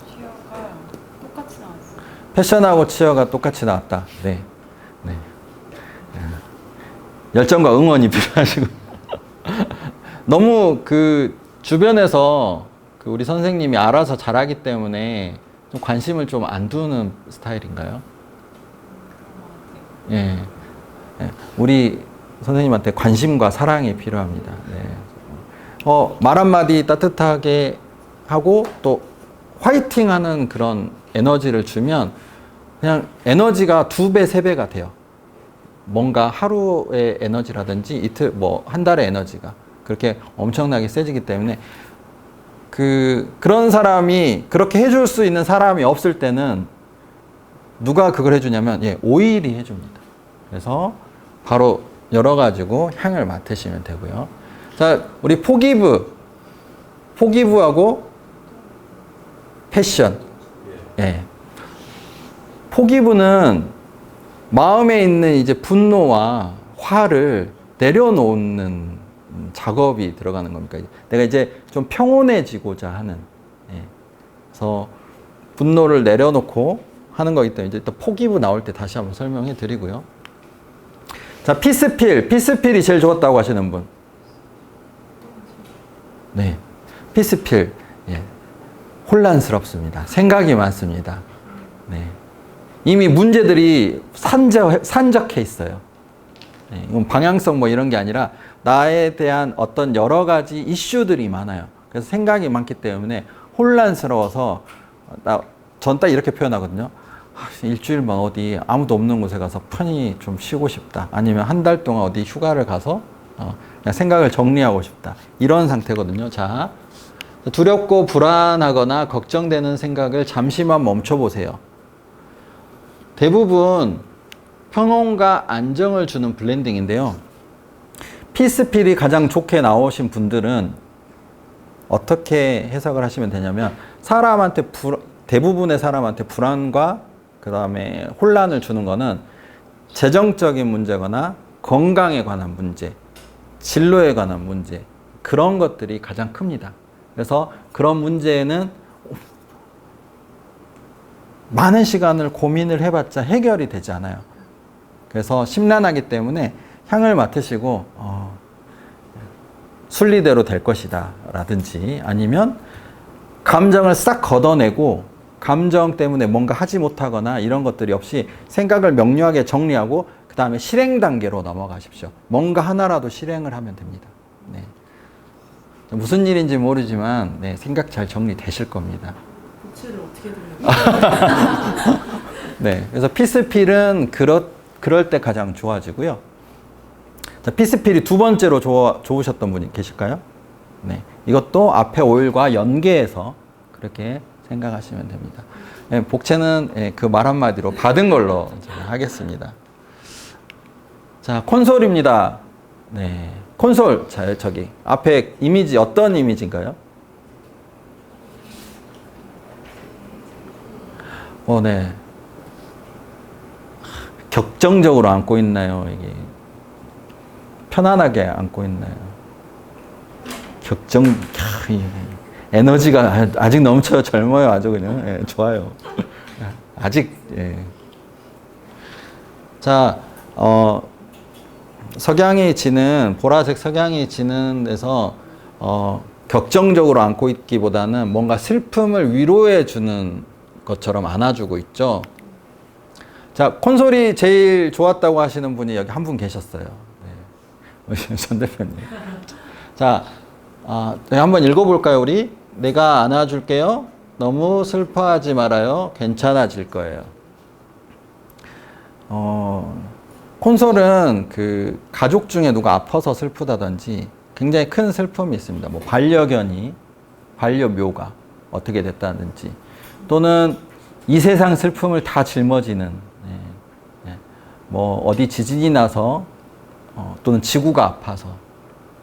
치어가 똑같이 나왔어요. 패션하고 치어가 똑같이 나왔다. 네. 열정과 응원이 필요하시고 너무 그 주변에서 그 우리 선생님이 알아서 잘하기 때문에 좀 관심을 좀 안 두는 스타일인가요? 예. 우리 선생님한테 관심과 사랑이 필요합니다. 네. 말 한마디 따뜻하게 하고 또 화이팅 하는 그런 에너지를 주면 그냥 에너지가 2배, 3배가 돼요. 뭔가 하루의 에너지라든지 이틀, 한 달의 에너지가 그렇게 엄청나게 세지기 때문에 그런 사람이 그렇게 해줄 수 있는 사람이 없을 때는 누가 그걸 해주냐면 오일이 해줍니다. 그래서 바로 열어가지고 향을 맡으시면 되고요. 자, 우리 포기브하고 패션. 예. 포기브는 마음에 있는 이제 분노와 화를 내려놓는 작업이 들어가는 겁니까? 내가 이제 좀 평온해지고자 하는. 예. 그래서 분노를 내려놓고 하는 거기 때문에 이제 또 포기브 나올 때 다시 한번 설명해 드리고요. 자, 피스필이 제일 좋았다고 하시는 분. 네. 피스필. 예. 혼란스럽습니다. 생각이 많습니다. 네. 이미 문제들이 산적해 있어요. 네. 이건 방향성 뭐 이런 게 아니라 나에 대한 어떤 여러 가지 이슈들이 많아요. 그래서 생각이 많기 때문에 혼란스러워서 전 딱 이렇게 표현하거든요. 일주일만 어디 아무도 없는 곳에 가서 편히 좀 쉬고 싶다. 아니면 한 달 동안 어디 휴가를 가서 그냥 생각을 정리하고 싶다. 이런 상태거든요. 자, 두렵고 불안하거나 걱정되는 생각을 잠시만 멈춰보세요. 대부분 평온과 안정을 주는 블렌딩인데요. 피스필이 가장 좋게 나오신 분들은 어떻게 해석을 하시면 되냐면 대부분의 사람한테 불안과 그 다음에 혼란을 주는 거는 재정적인 문제거나 건강에 관한 문제, 진로에 관한 문제, 그런 것들이 가장 큽니다. 그래서 그런 문제에는 많은 시간을 고민을 해봤자 해결이 되지 않아요. 그래서 심란하기 때문에 향을 맡으시고 순리대로 될 것이다 라든지, 아니면 감정을 싹 걷어내고 감정 때문에 뭔가 하지 못하거나 이런 것들이 없이 생각을 명료하게 정리하고 그 다음에 실행 단계로 넘어가십시오. 뭔가 하나라도 실행을 하면 됩니다. 네. 무슨 일인지 모르지만 네, 생각 잘 정리되실 겁니다. 부채를 어떻게 들어요? 네, 그래서 피스필은 그럴 때 가장 좋아지고요. 자, 피스필이 두 번째로 좋으셨던 분이 계실까요? 네, 이것도 앞에 오일과 연계해서 그렇게 생각하시면 됩니다. 네, 복채는 네, 그 말 한마디로 받은 걸로 하겠습니다. 자, 콘솔입니다. 네, 콘솔. 자, 저기 앞에 이미지 어떤 이미지인가요? 네. 격정적으로 앉고 있나요? 이게 편안하게 앉고 있나요? 에너지가 아직 넘쳐요. 젊어요. 아주 그냥 예, 좋아요. 아직 예. 자, 석양이 지는 보라색 석양이 지는 데서 격정적으로 앉고 있기보다는 뭔가 슬픔을 위로해 주는 것처럼 안아주고 있죠. 자, 콘솔이 제일 좋았다고 하시는 분이 여기 한 분 계셨어요. 네. 전 대표님. 자, 네, 한번 읽어볼까요, 우리? 내가 안아줄게요. 너무 슬퍼하지 말아요. 괜찮아질 거예요. 콘솔은 그 가족 중에 누가 아파서 슬프다든지 굉장히 큰 슬픔이 있습니다. 뭐 반려묘가 어떻게 됐다든지, 또는 이 세상 슬픔을 다 짊어지는, 뭐 어디 지진이 나서 또는 지구가 아파서,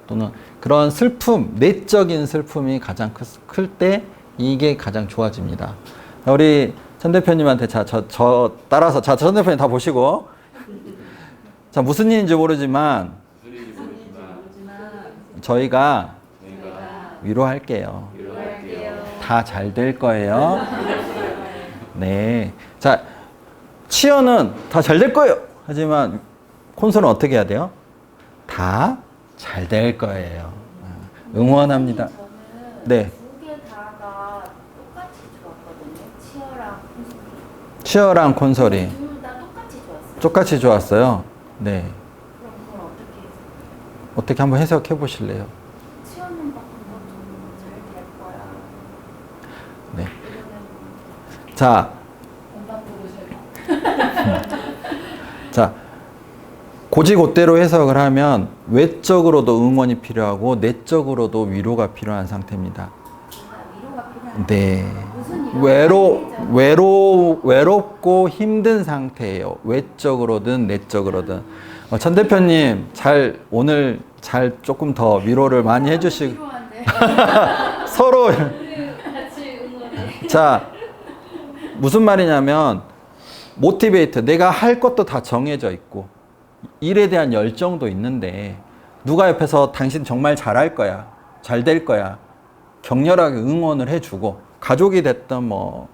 또는 그런 슬픔, 내적인 슬픔이 가장 클 때 이게 가장 좋아집니다. 우리 천 대표님한테 저 따라서 천 대표님 다 보시고, 자, 무슨 일인지 모르지만 저희가 위로할게요. 다 잘 될 거예요. 네. 자, 치어는 다 잘 될 거예요. 하지만 콘솔은 어떻게 해야 돼요? 다 잘 될 거예요. 응원합니다. 저는 네. 두 개 다가 똑같이 좋았거든요. 치어랑 콘솔이. 치어랑 콘솔이 둘 다 똑같이 좋았어요. 똑같이 좋았어요. 네. 그럼 그걸 어떻게 해석해요? 어떻게 한번 해석해 보실래요? 치어는 바꾼 것도 잘 될 거야. 네. 이거는 자, 엄마 부르셔요. 자, 고지고대로 해석을 하면 외적으로도 응원이 필요하고 내적으로도 위로가 필요한 상태입니다. 위로가 필요한. 네. 무슨 일을 외롭고 힘든 상태예요. 외적으로든 내적으로든. 천 대표님 오늘 잘 조금 더 위로를 많이 해주시고 필요한데. 서로 같이 응원해. 자 무슨 말이냐면 모티베이트 내가 할 것도 다 정해져 있고 일에 대한 열정도 있는데 누가 옆에서 당신 정말 잘할 거야 잘 될 거야 격렬하게 응원을 해주고 가족이 됐든 뭐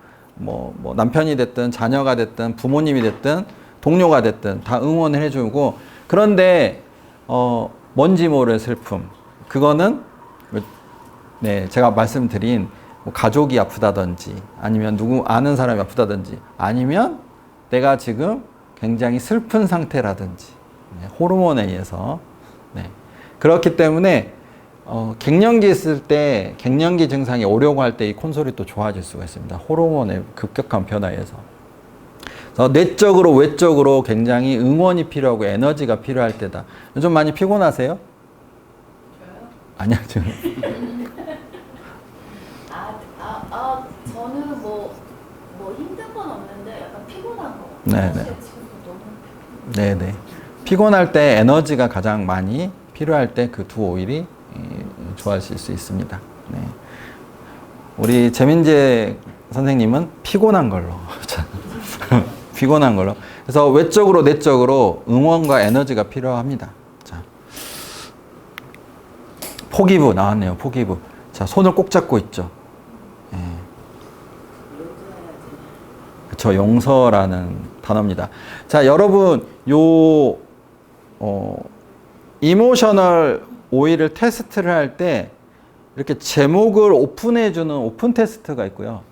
남편이 됐든 자녀가 됐든 부모님이 됐든 동료가 됐든 다 응원을 해주고 그런데 뭔지 모를 슬픔 그거는 네 제가 말씀드린 뭐 가족이 아프다든지 아니면 누구 아는 사람이 아프다든지 아니면 내가 지금 굉장히 슬픈 상태라든지 네, 호르몬에 의해서 네. 그렇기 때문에 갱년기 있을 때 갱년기 증상이 오려고 할 때 이 콘솔이 또 좋아질 수가 있습니다. 호르몬의 급격한 변화에 의해서. 그래서 내적으로 외적으로 굉장히 응원이 필요하고 에너지가 필요할 때다. 요즘 많이 피곤하세요? 저요? 아니요 지금. 저는 뭐 힘든 건 없는데 약간 피곤한 거. 네네. 사실 지금도 너무 네네. 피곤할 때 에너지가 가장 많이 필요할 때 그 두 오일이 좋아질 수 있습니다. 네. 우리 재민재 선생님은 피곤한 걸로. 피곤한 걸로. 그래서 외적으로 내적으로 응원과 에너지가 필요합니다. 자. 포기부 나왔네요. 포기부. 자, 손을 꼭 잡고 있죠. 예. 그쵸, 용서라는 단어입니다. 자, 여러분, 이모셔널 오일을 테스트를 할 때 이렇게 제목을 오픈해주는 오픈 테스트가 있고요.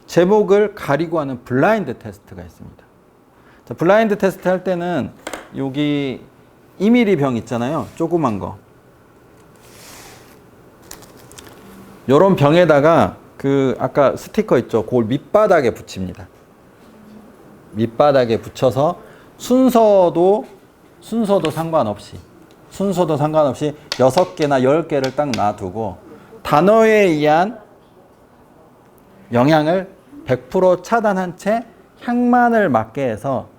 제목을 가리고 하는 블라인드 테스트가 있습니다. 자, 블라인드 테스트 할 때는 여기 2mm 병 있잖아요. 조그만 거. 요런 병에다가 그 아까 스티커 있죠. 그걸 밑바닥에 붙입니다. 밑바닥에 붙여서 순서도 상관없이 6개나 10개를 딱 놔두고 단어에 의한 영향을 100% 차단한 채 향만을 맡게 해서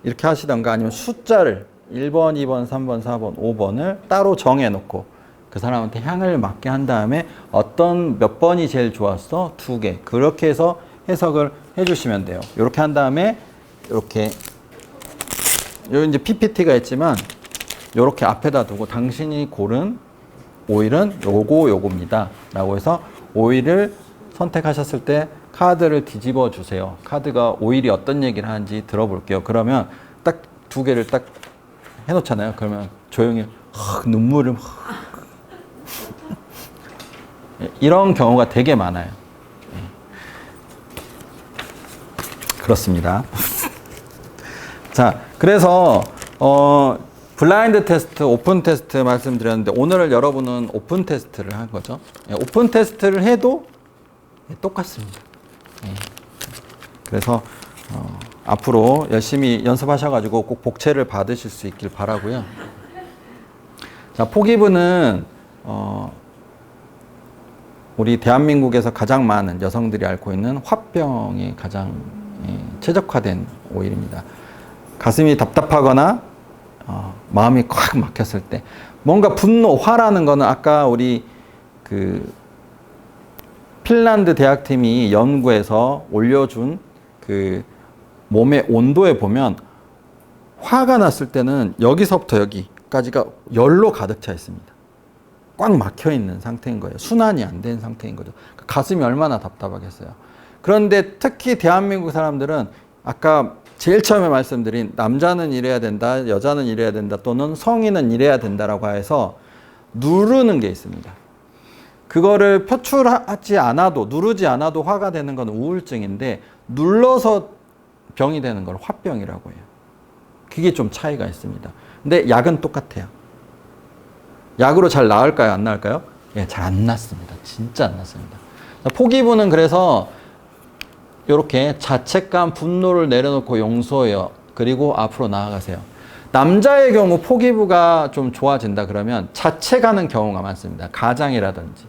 이렇게 하시던가 아니면 숫자를 1번, 2번, 3번, 4번, 5번을 따로 정해놓고 그 사람한테 향을 맡게 한 다음에 어떤 몇 번이 제일 좋았어? 2개. 그렇게 해서 해석을 해주시면 돼요. 이렇게 한 다음에 이렇게 요 이제 PPT가 있지만 이렇게 앞에다 두고 당신이 고른 오일은 요겁니다. 라고 해서 오일을 선택하셨을 때 카드를 뒤집어 주세요. 카드가 오일이 어떤 얘기를 하는지 들어볼게요. 그러면 딱 2개를 딱 해놓잖아요. 그러면 조용히 눈물을 이런 경우가 되게 많아요. 그렇습니다. 자, 그래서 블라인드 테스트, 오픈 테스트 말씀드렸는데 오늘 여러분은 오픈 테스트를 한 거죠. 오픈 테스트를 해도 똑같습니다. 그래서 앞으로 열심히 연습하셔가지고 꼭 복채를 받으실 수 있길 바라고요. 자, 포기부는 우리 대한민국에서 가장 많은 여성들이 앓고 있는 화병에 가장 최적화된 오일입니다. 가슴이 답답하거나 마음이 콱 막혔을 때 뭔가 분노, 화라는 거는 아까 우리 그 핀란드 대학팀이 연구해서 올려준 그 몸의 온도에 보면 화가 났을 때는 여기서부터 여기까지가 열로 가득 차 있습니다. 꽉 막혀 있는 상태인 거예요. 순환이 안 된 상태인 거죠. 가슴이 얼마나 답답하겠어요. 그런데 특히 대한민국 사람들은 아까 제일 처음에 말씀드린 남자는 이래야 된다, 여자는 이래야 된다, 또는 성인은 이래야 된다라고 해서 누르는 게 있습니다. 그거를 표출하지 않아도, 누르지 않아도 화가 되는 건 우울증인데 눌러서 병이 되는 걸 화병이라고 해요. 그게 좀 차이가 있습니다. 근데 약은 똑같아요. 약으로 잘 나을까요? 안 나을까요? 예, 잘 안 낫습니다. 진짜 안 낫습니다. 포기부는 그래서 이렇게 자책감, 분노를 내려놓고 용서해요. 그리고 앞으로 나아가세요. 남자의 경우 포기부가 좀 좋아진다 그러면 자책하는 경우가 많습니다. 가장이라든지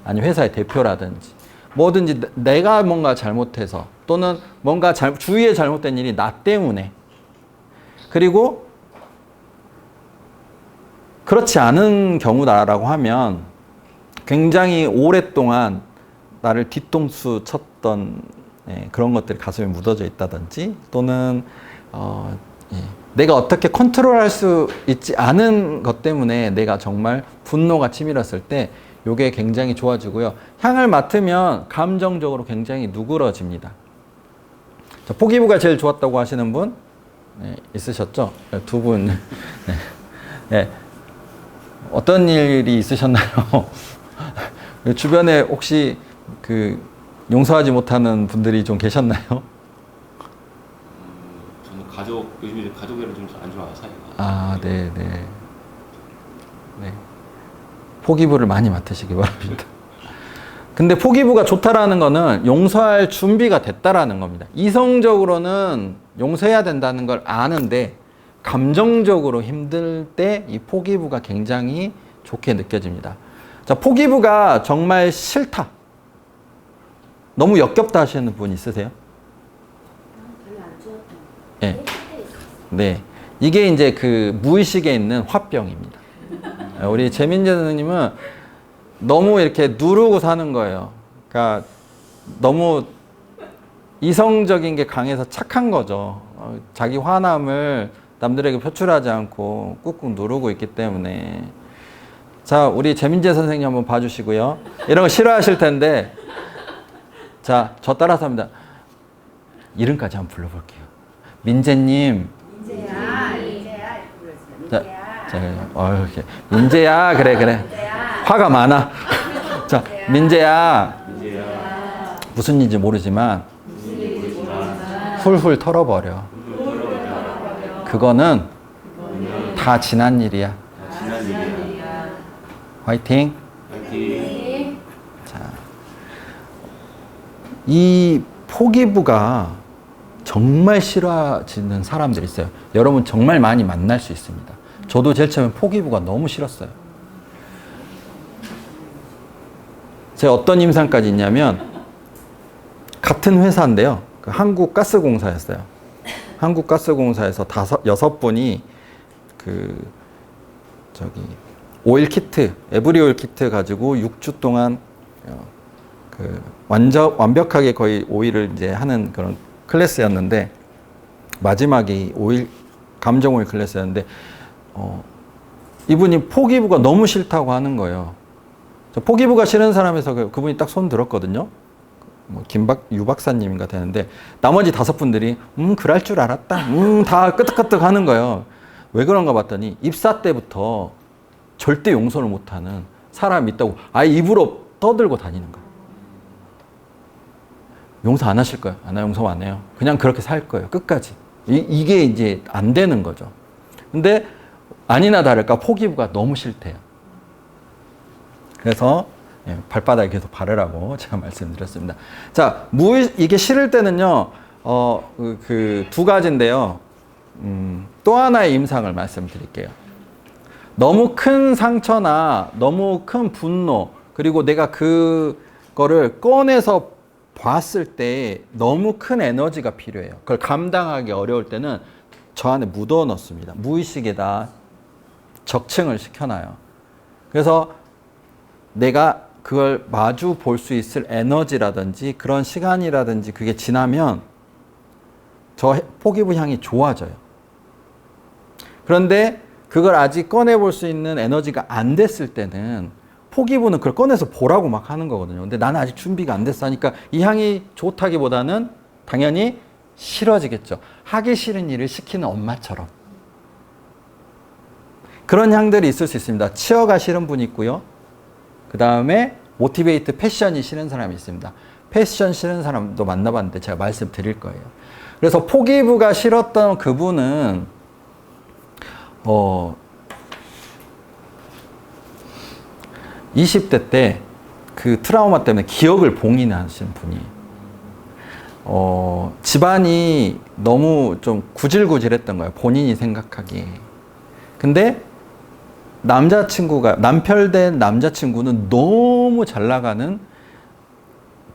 아니면 회사의 대표라든지 뭐든지 내가 뭔가 잘못해서 또는 뭔가 주위에 잘못된 일이 나 때문에 그리고 그렇지 않은 경우다라고 하면 굉장히 오랫동안 나를 뒤통수 쳤던 그런 것들이 가슴에 묻어져 있다든지 또는 내가 어떻게 컨트롤할 수 있지 않은 것 때문에 내가 정말 분노가 치밀었을 때 이게 굉장히 좋아지고요. 향을 맡으면 감정적으로 굉장히 누그러집니다. 자, 포기부가 제일 좋았다고 하시는 분 있으셨죠? 두 분. 네. 어떤 일이 있으셨나요? 주변에 혹시 그 용서하지 못하는 분들이 좀 계셨나요? 저는 요즘 가족이랑 좀 안 좋아요, 사이가. 아, 네. 포기부를 많이 맡으시기 바랍니다. 근데 포기부가 좋다라는 거는 용서할 준비가 됐다라는 겁니다. 이성적으로는 용서해야 된다는 걸 아는데 감정적으로 힘들 때 이 포기부가 굉장히 좋게 느껴집니다. 자, 포기부가 정말 싫다. 너무 역겹다 하시는 분 있으세요? 별로 안 좋았던. 네. 네. 이게 이제 그 무의식에 있는 화병입니다. 우리 재민재 선생님은 너무 이렇게 누르고 사는 거예요. 그러니까 너무 이성적인 게 강해서 착한 거죠. 자기 화남을 남들에게 표출하지 않고 꾹꾹 누르고 있기 때문에. 자, 우리 재민재 선생님 한번 봐주시고요. 이런 거 싫어하실 텐데. 자, 저 따라서 합니다. 이름까지 한번 불러볼게요. 민재님. 민재야 이렇게 불렀어요. 자, 민재야. 이렇게. 민재야, 그래. 화가 많아. 자, 민재야. 무슨 일인지 모르지만 훌훌 털어버려. 그거는 다 지난 일이야. 화이팅. 자, 이 포기부가 정말 싫어지는 사람들이 있어요. 여러분 정말 많이 만날 수 있습니다. 저도 제일 처음에 포기부가 너무 싫었어요. 제가 어떤 임상까지 있냐면 같은 회사인데요. 그 한국가스공사였어요. 한국가스공사에서 6분이 오일 키트, 에브리 오일 키트 가지고 6주 동안 완벽하게 거의 오일을 이제 하는 그런 클래스였는데 마지막이 감정 오일 클래스였는데 이분이 포기부가 너무 싫다고 하는 거예요. 포기부가 싫은 사람에서 그분이 딱 손 들었거든요. 유 박사님인가 되는데 나머지 5분들이 그럴 줄 알았다. 다 끄덕끄덕 하는 거예요. 왜 그런가 봤더니 입사 때부터 절대 용서를 못하는 사람이 있다고 아예 입으로 떠들고 다니는 거예요. 용서 안 하실 거예요. 나 용서 안 해요. 그냥 그렇게 살 거예요. 끝까지. 이게 이제 안 되는 거죠. 근데 아니나 다를까 포기부가 너무 싫대요. 그래서 발바닥에 계속 바르라고 제가 말씀드렸습니다. 자, 이게 싫을 때는요, 그 2가지인데요. 또 하나의 임상을 말씀드릴게요. 너무 큰 상처나 너무 큰 분노, 그리고 내가 그거를 꺼내서 봤을 때 너무 큰 에너지가 필요해요. 그걸 감당하기 어려울 때는 저 안에 묻어 넣습니다. 무의식에다 적층을 시켜놔요. 그래서 내가 그걸 마주 볼 수 있을 에너지라든지 그런 시간이라든지 그게 지나면 저 포기부 향이 좋아져요. 그런데 그걸 아직 꺼내볼 수 있는 에너지가 안 됐을 때는 포기부는 그걸 꺼내서 보라고 막 하는 거거든요. 근데 나는 아직 준비가 안 됐어 하니까 이 향이 좋다기보다는 당연히 싫어지겠죠. 하기 싫은 일을 시키는 엄마처럼. 그런 향들이 있을 수 있습니다. 치어가 싫은 분이 있고요. 그 다음에 모티베이트 패션이 싫은 사람이 있습니다. 패션 싫은 사람도 만나봤는데 제가 말씀드릴 거예요. 그래서 포기부가 싫었던 그분은 20대 때 그 트라우마 때문에 기억을 봉인하신 분이 집안이 너무 좀 구질구질했던 거예요. 본인이 생각하기에. 근데 남편된 남자친구는 너무 잘 나가는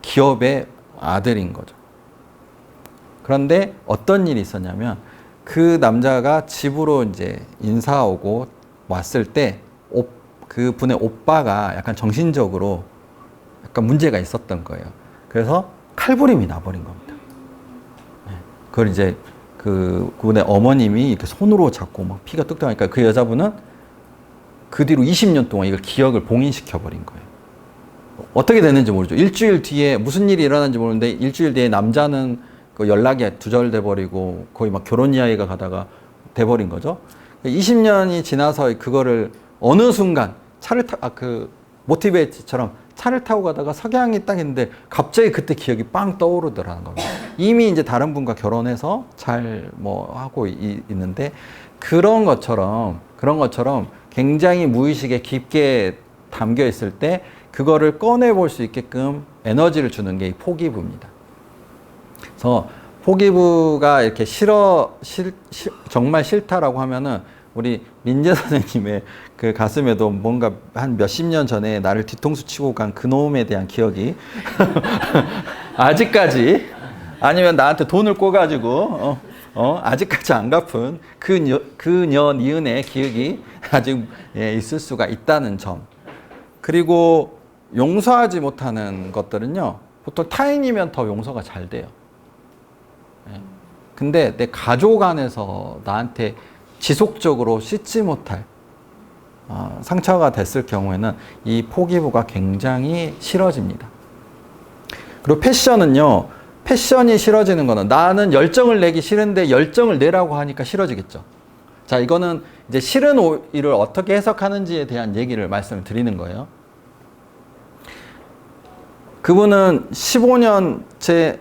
기업의 아들인 거죠. 그런데 어떤 일이 있었냐면 그 남자가 집으로 이제 인사 오고 왔을 때 그분의 오빠가 약간 정신적으로 약간 문제가 있었던 거예요. 그래서 칼부림이 나버린 겁니다. 네. 그걸 이제 그분의 어머님이 이렇게 손으로 잡고 막 피가 뚝뚝 하니까 그 여자분은 그 뒤로 20년 동안 이걸 기억을 봉인시켜버린 거예요. 어떻게 됐는지 모르죠. 일주일 뒤에 무슨 일이 일어났는지 모르는데 일주일 뒤에 남자는 그 연락이 두절돼 버리고 거의 막 결혼 이야기가 가다가 돼버린 거죠. 20년이 지나서 그거를 어느 순간 모티베이트처럼 차를 타고 가다가 석양이 딱 있는데 갑자기 그때 기억이 빵 떠오르더라는 겁니다. 이미 이제 다른 분과 결혼해서 잘 뭐 하고 있는데 그런 것처럼 굉장히 무의식에 깊게 담겨 있을 때 그거를 꺼내 볼 수 있게끔 에너지를 주는 게 이 포기부입니다. 그래서 포기부가 이렇게 정말 싫다라고 하면은 우리 민재 선생님의 그 가슴에도 뭔가 한 몇십 년 전에 나를 뒤통수 치고 간 그놈에 대한 기억이 아직까지 아니면 나한테 돈을 꿔가지고 아직까지 안 갚은 그녀 니은의 기억이 아직 있을 수가 있다는 점. 그리고 용서하지 못하는 것들은요 보통 타인이면 더 용서가 잘 돼요. 근데 내 가족 안에서 나한테 지속적으로 씻지 못할 상처가 됐을 경우에는 이 포기부가 굉장히 싫어집니다. 그리고 패션이 싫어지는 거는 나는 열정을 내기 싫은데 열정을 내라고 하니까 싫어지겠죠. 자, 이거는 이제 싫은 오이를 어떻게 해석하는지에 대한 얘기를 말씀을 드리는 거예요. 그분은 15년째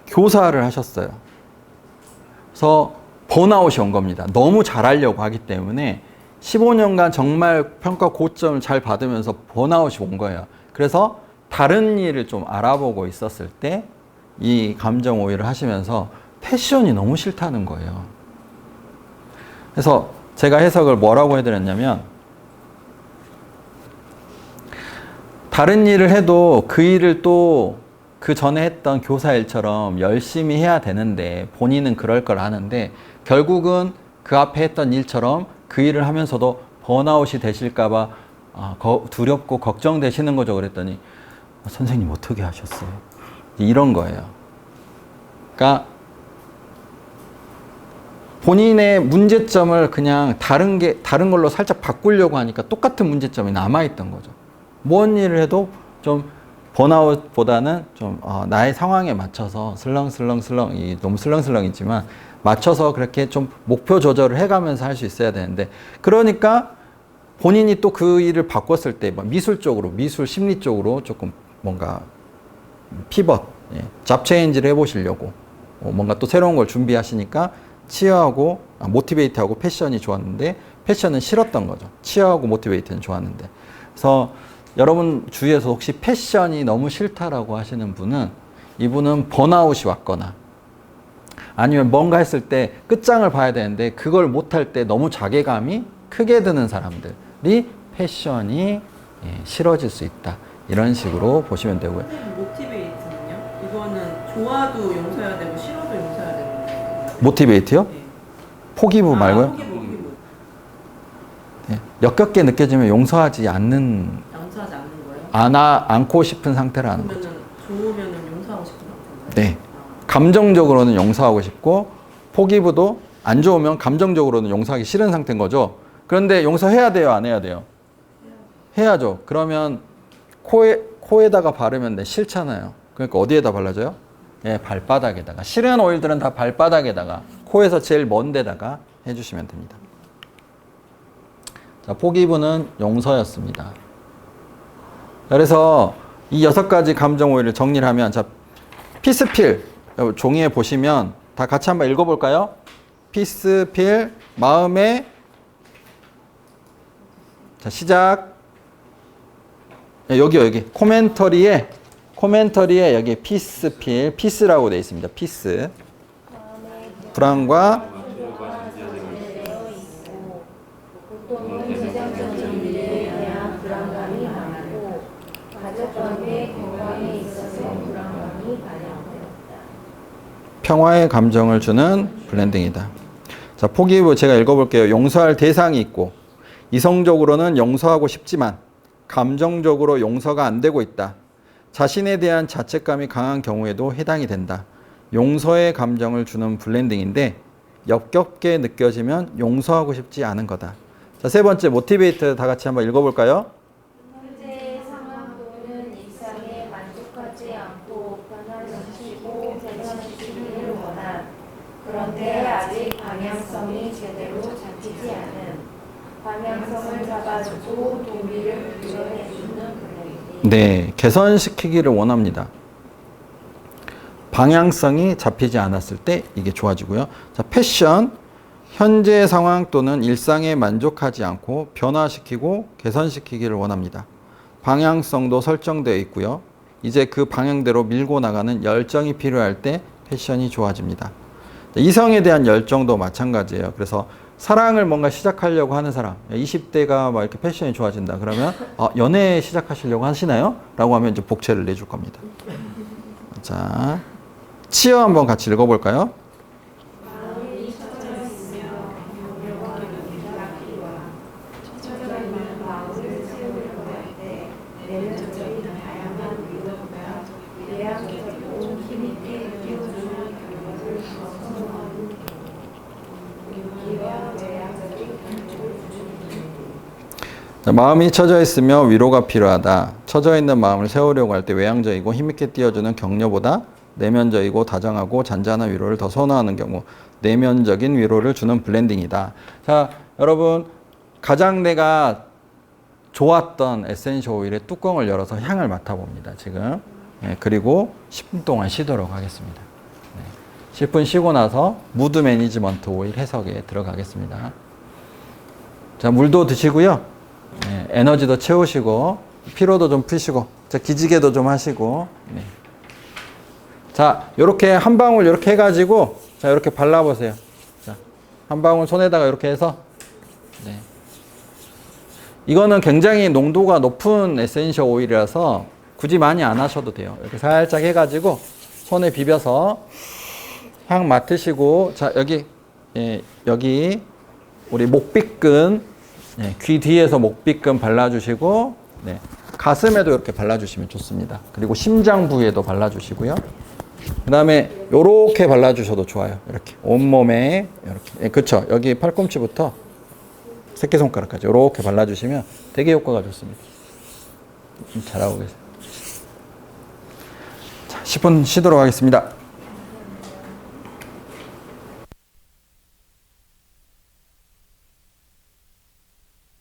교사를 하셨어요. 그래서 번아웃이 온 겁니다. 너무 잘하려고 하기 때문에 15년간 정말 평가 고점을 잘 받으면서 번아웃이 온 거예요. 그래서 다른 일을 좀 알아보고 있었을 때 이 감정 오일을 하시면서 패션이 너무 싫다는 거예요. 그래서 제가 해석을 뭐라고 해드렸냐면 다른 일을 해도 그 일을 또 그 전에 했던 교사 일처럼 열심히 해야 되는데 본인은 그럴 걸 아는데 결국은 그 앞에 했던 일처럼 그 일을 하면서도 번아웃이 되실까봐 두렵고 걱정되시는 거죠. 그랬더니 선생님 어떻게 하셨어요? 이런 거예요. 그러니까 본인의 문제점을 그냥 다른 걸로 살짝 바꾸려고 하니까 똑같은 문제점이 남아있던 거죠. 뭔 일을 해도 좀 번아웃보다는 좀 나의 상황에 맞춰서 슬렁슬렁 너무 슬렁슬렁이지만 맞춰서 그렇게 좀 목표 조절을 해가면서 할 수 있어야 되는데 그러니까 본인이 또 그 일을 바꿨을 때 미술 쪽으로 미술 심리 쪽으로 조금 뭔가 피벗 잡체인지를 해보시려고 뭔가 또 새로운 걸 준비하시니까 치어하고 모티베이트하고 패션이 좋았는데 패션은 싫었던 거죠. 치어하고 모티베이트는 좋았는데 그래서 여러분 주위에서 혹시 패션이 너무 싫다라고 하시는 분은 이분은 번아웃이 왔거나 아니면 뭔가 했을 때 끝장을 봐야 되는데 그걸 못할 때 너무 자괴감이 크게 드는 사람들이 패션이 싫어질 수 있다. 이런 식으로 보시면 되고요. 모티베이트는요? 이거는 좋아도 용서해야 되고 싫어도 용서해야 되는 거예요? 모티베이트요? 네. 포기부 말고요? 포기부. 네. 역겹게 느껴지면 용서하지 않는 용서하지 않는 거예요? 않고 싶은 상태라는 거죠. 좋으면은 용서하고 싶은 상태인가요? 네. 감정적으로는 용서하고 싶고 포기부도 안 좋으면 감정적으로는 용서하기 싫은 상태인 거죠. 그런데 용서해야 돼요, 안 해야 돼요? 해야죠. 그러면 코에다가 바르면 싫잖아요. 그러니까 어디에다 발라줘요? 예, 발바닥에다가. 싫은 오일들은 다 발바닥에다가 코에서 제일 먼 데다가 해주시면 됩니다. 자, 포기부는 용서였습니다. 그래서 이 6가지 감정 오일을 정리를 하면 자, 피스필 종이에 보시면 다 같이 한번 읽어볼까요? 피스필 마음의 자, 시작. 여기 코멘터리에 여기 피스필 피스라고 되어 있습니다. 피스 불안과 평화의 감정을 주는 블렌딩이다. 자, 포기부 제가 읽어볼게요. 용서할 대상이 있고 이성적으로는 용서하고 싶지만 감정적으로 용서가 안 되고 있다. 자신에 대한 자책감이 강한 경우에도 해당이 된다. 용서의 감정을 주는 블렌딩인데 역겹게 느껴지면 용서하고 싶지 않은 거다. 자, 세 번째 모티베이트 다 같이 한번 읽어볼까요? 현재의 상황 또는 일상에 만족하지 않고 변화시키고 개선시키기를 원한 그런데 아직 방향성이 제대로 잡히지 않은 방향성을 잡아주고 동기를 부여해주는 블렌딩. 네, 개선시키기를 원합니다. 방향성이 잡히지 않았을 때 이게 좋아지고요. 자, 패션. 현재 상황 또는 일상에 만족하지 않고 변화시키고 개선시키기를 원합니다. 방향성도 설정되어 있고요. 이제 그 방향대로 밀고 나가는 열정이 필요할 때 패션이 좋아집니다. 이성에 대한 열정도 마찬가지예요. 그래서 사랑을 뭔가 시작하려고 하는 사람, 20대가 막 이렇게 패션이 좋아진다. 그러면 연애 시작하시려고 하시나요? 라고 하면 이제 복채를 내줄 겁니다. 자, 치어 한번 같이 읽어볼까요? 마음이 처져 있으며 격려와 용기가 필요한 처져 있는 마음을 세우려고 할 때 내면적인 다양한 위로가 외향적이고 힘있게 느껴주는 격려를 선호하는 용기와 외향적인 격려를 주는 자, 마음이 처져 있으며 위로가 필요하다. 처져 있는 마음을 세우려고 할 때 외향적이고 힘있게 띄워주는 격려보다 내면적이고 다정하고 잔잔한 위로를 더 선호하는 경우 내면적인 위로를 주는 블렌딩이다. 자, 여러분 가장 내가 좋았던 에센셜 오일의 뚜껑을 열어서 향을 맡아봅니다. 지금. 네, 그리고 10분 동안 쉬도록 하겠습니다. 네, 10분 쉬고 나서 무드 매니지먼트 오일 해석에 들어가겠습니다. 자, 물도 드시고요. 네, 에너지도 채우시고 피로도 좀 푸시고 자, 기지개도 좀 하시고 네. 자, 요렇게 한 방울 이렇게 해가지고 자, 이렇게 발라보세요. 자, 한 방울 손에다가 이렇게 해서 네. 이거는 굉장히 농도가 높은 에센셜 오일이라서 굳이 많이 안 하셔도 돼요. 이렇게 살짝 해가지고 손에 비벼서 향 맡으시고 자, 여기 예, 여기 우리 목빗근 네, 귀 뒤에서 목빗근 발라주시고 네, 가슴에도 이렇게 발라주시면 좋습니다. 그리고 심장 부위에도 발라주시고요. 그 다음에 요렇게 발라주셔도 좋아요. 이렇게 온몸에 이렇게 예, 그쵸. 여기 팔꿈치부터 새끼손가락까지 요렇게 발라주시면 되게 효과가 좋습니다. 잘하고 계세요. 자, 10분 쉬도록 하겠습니다.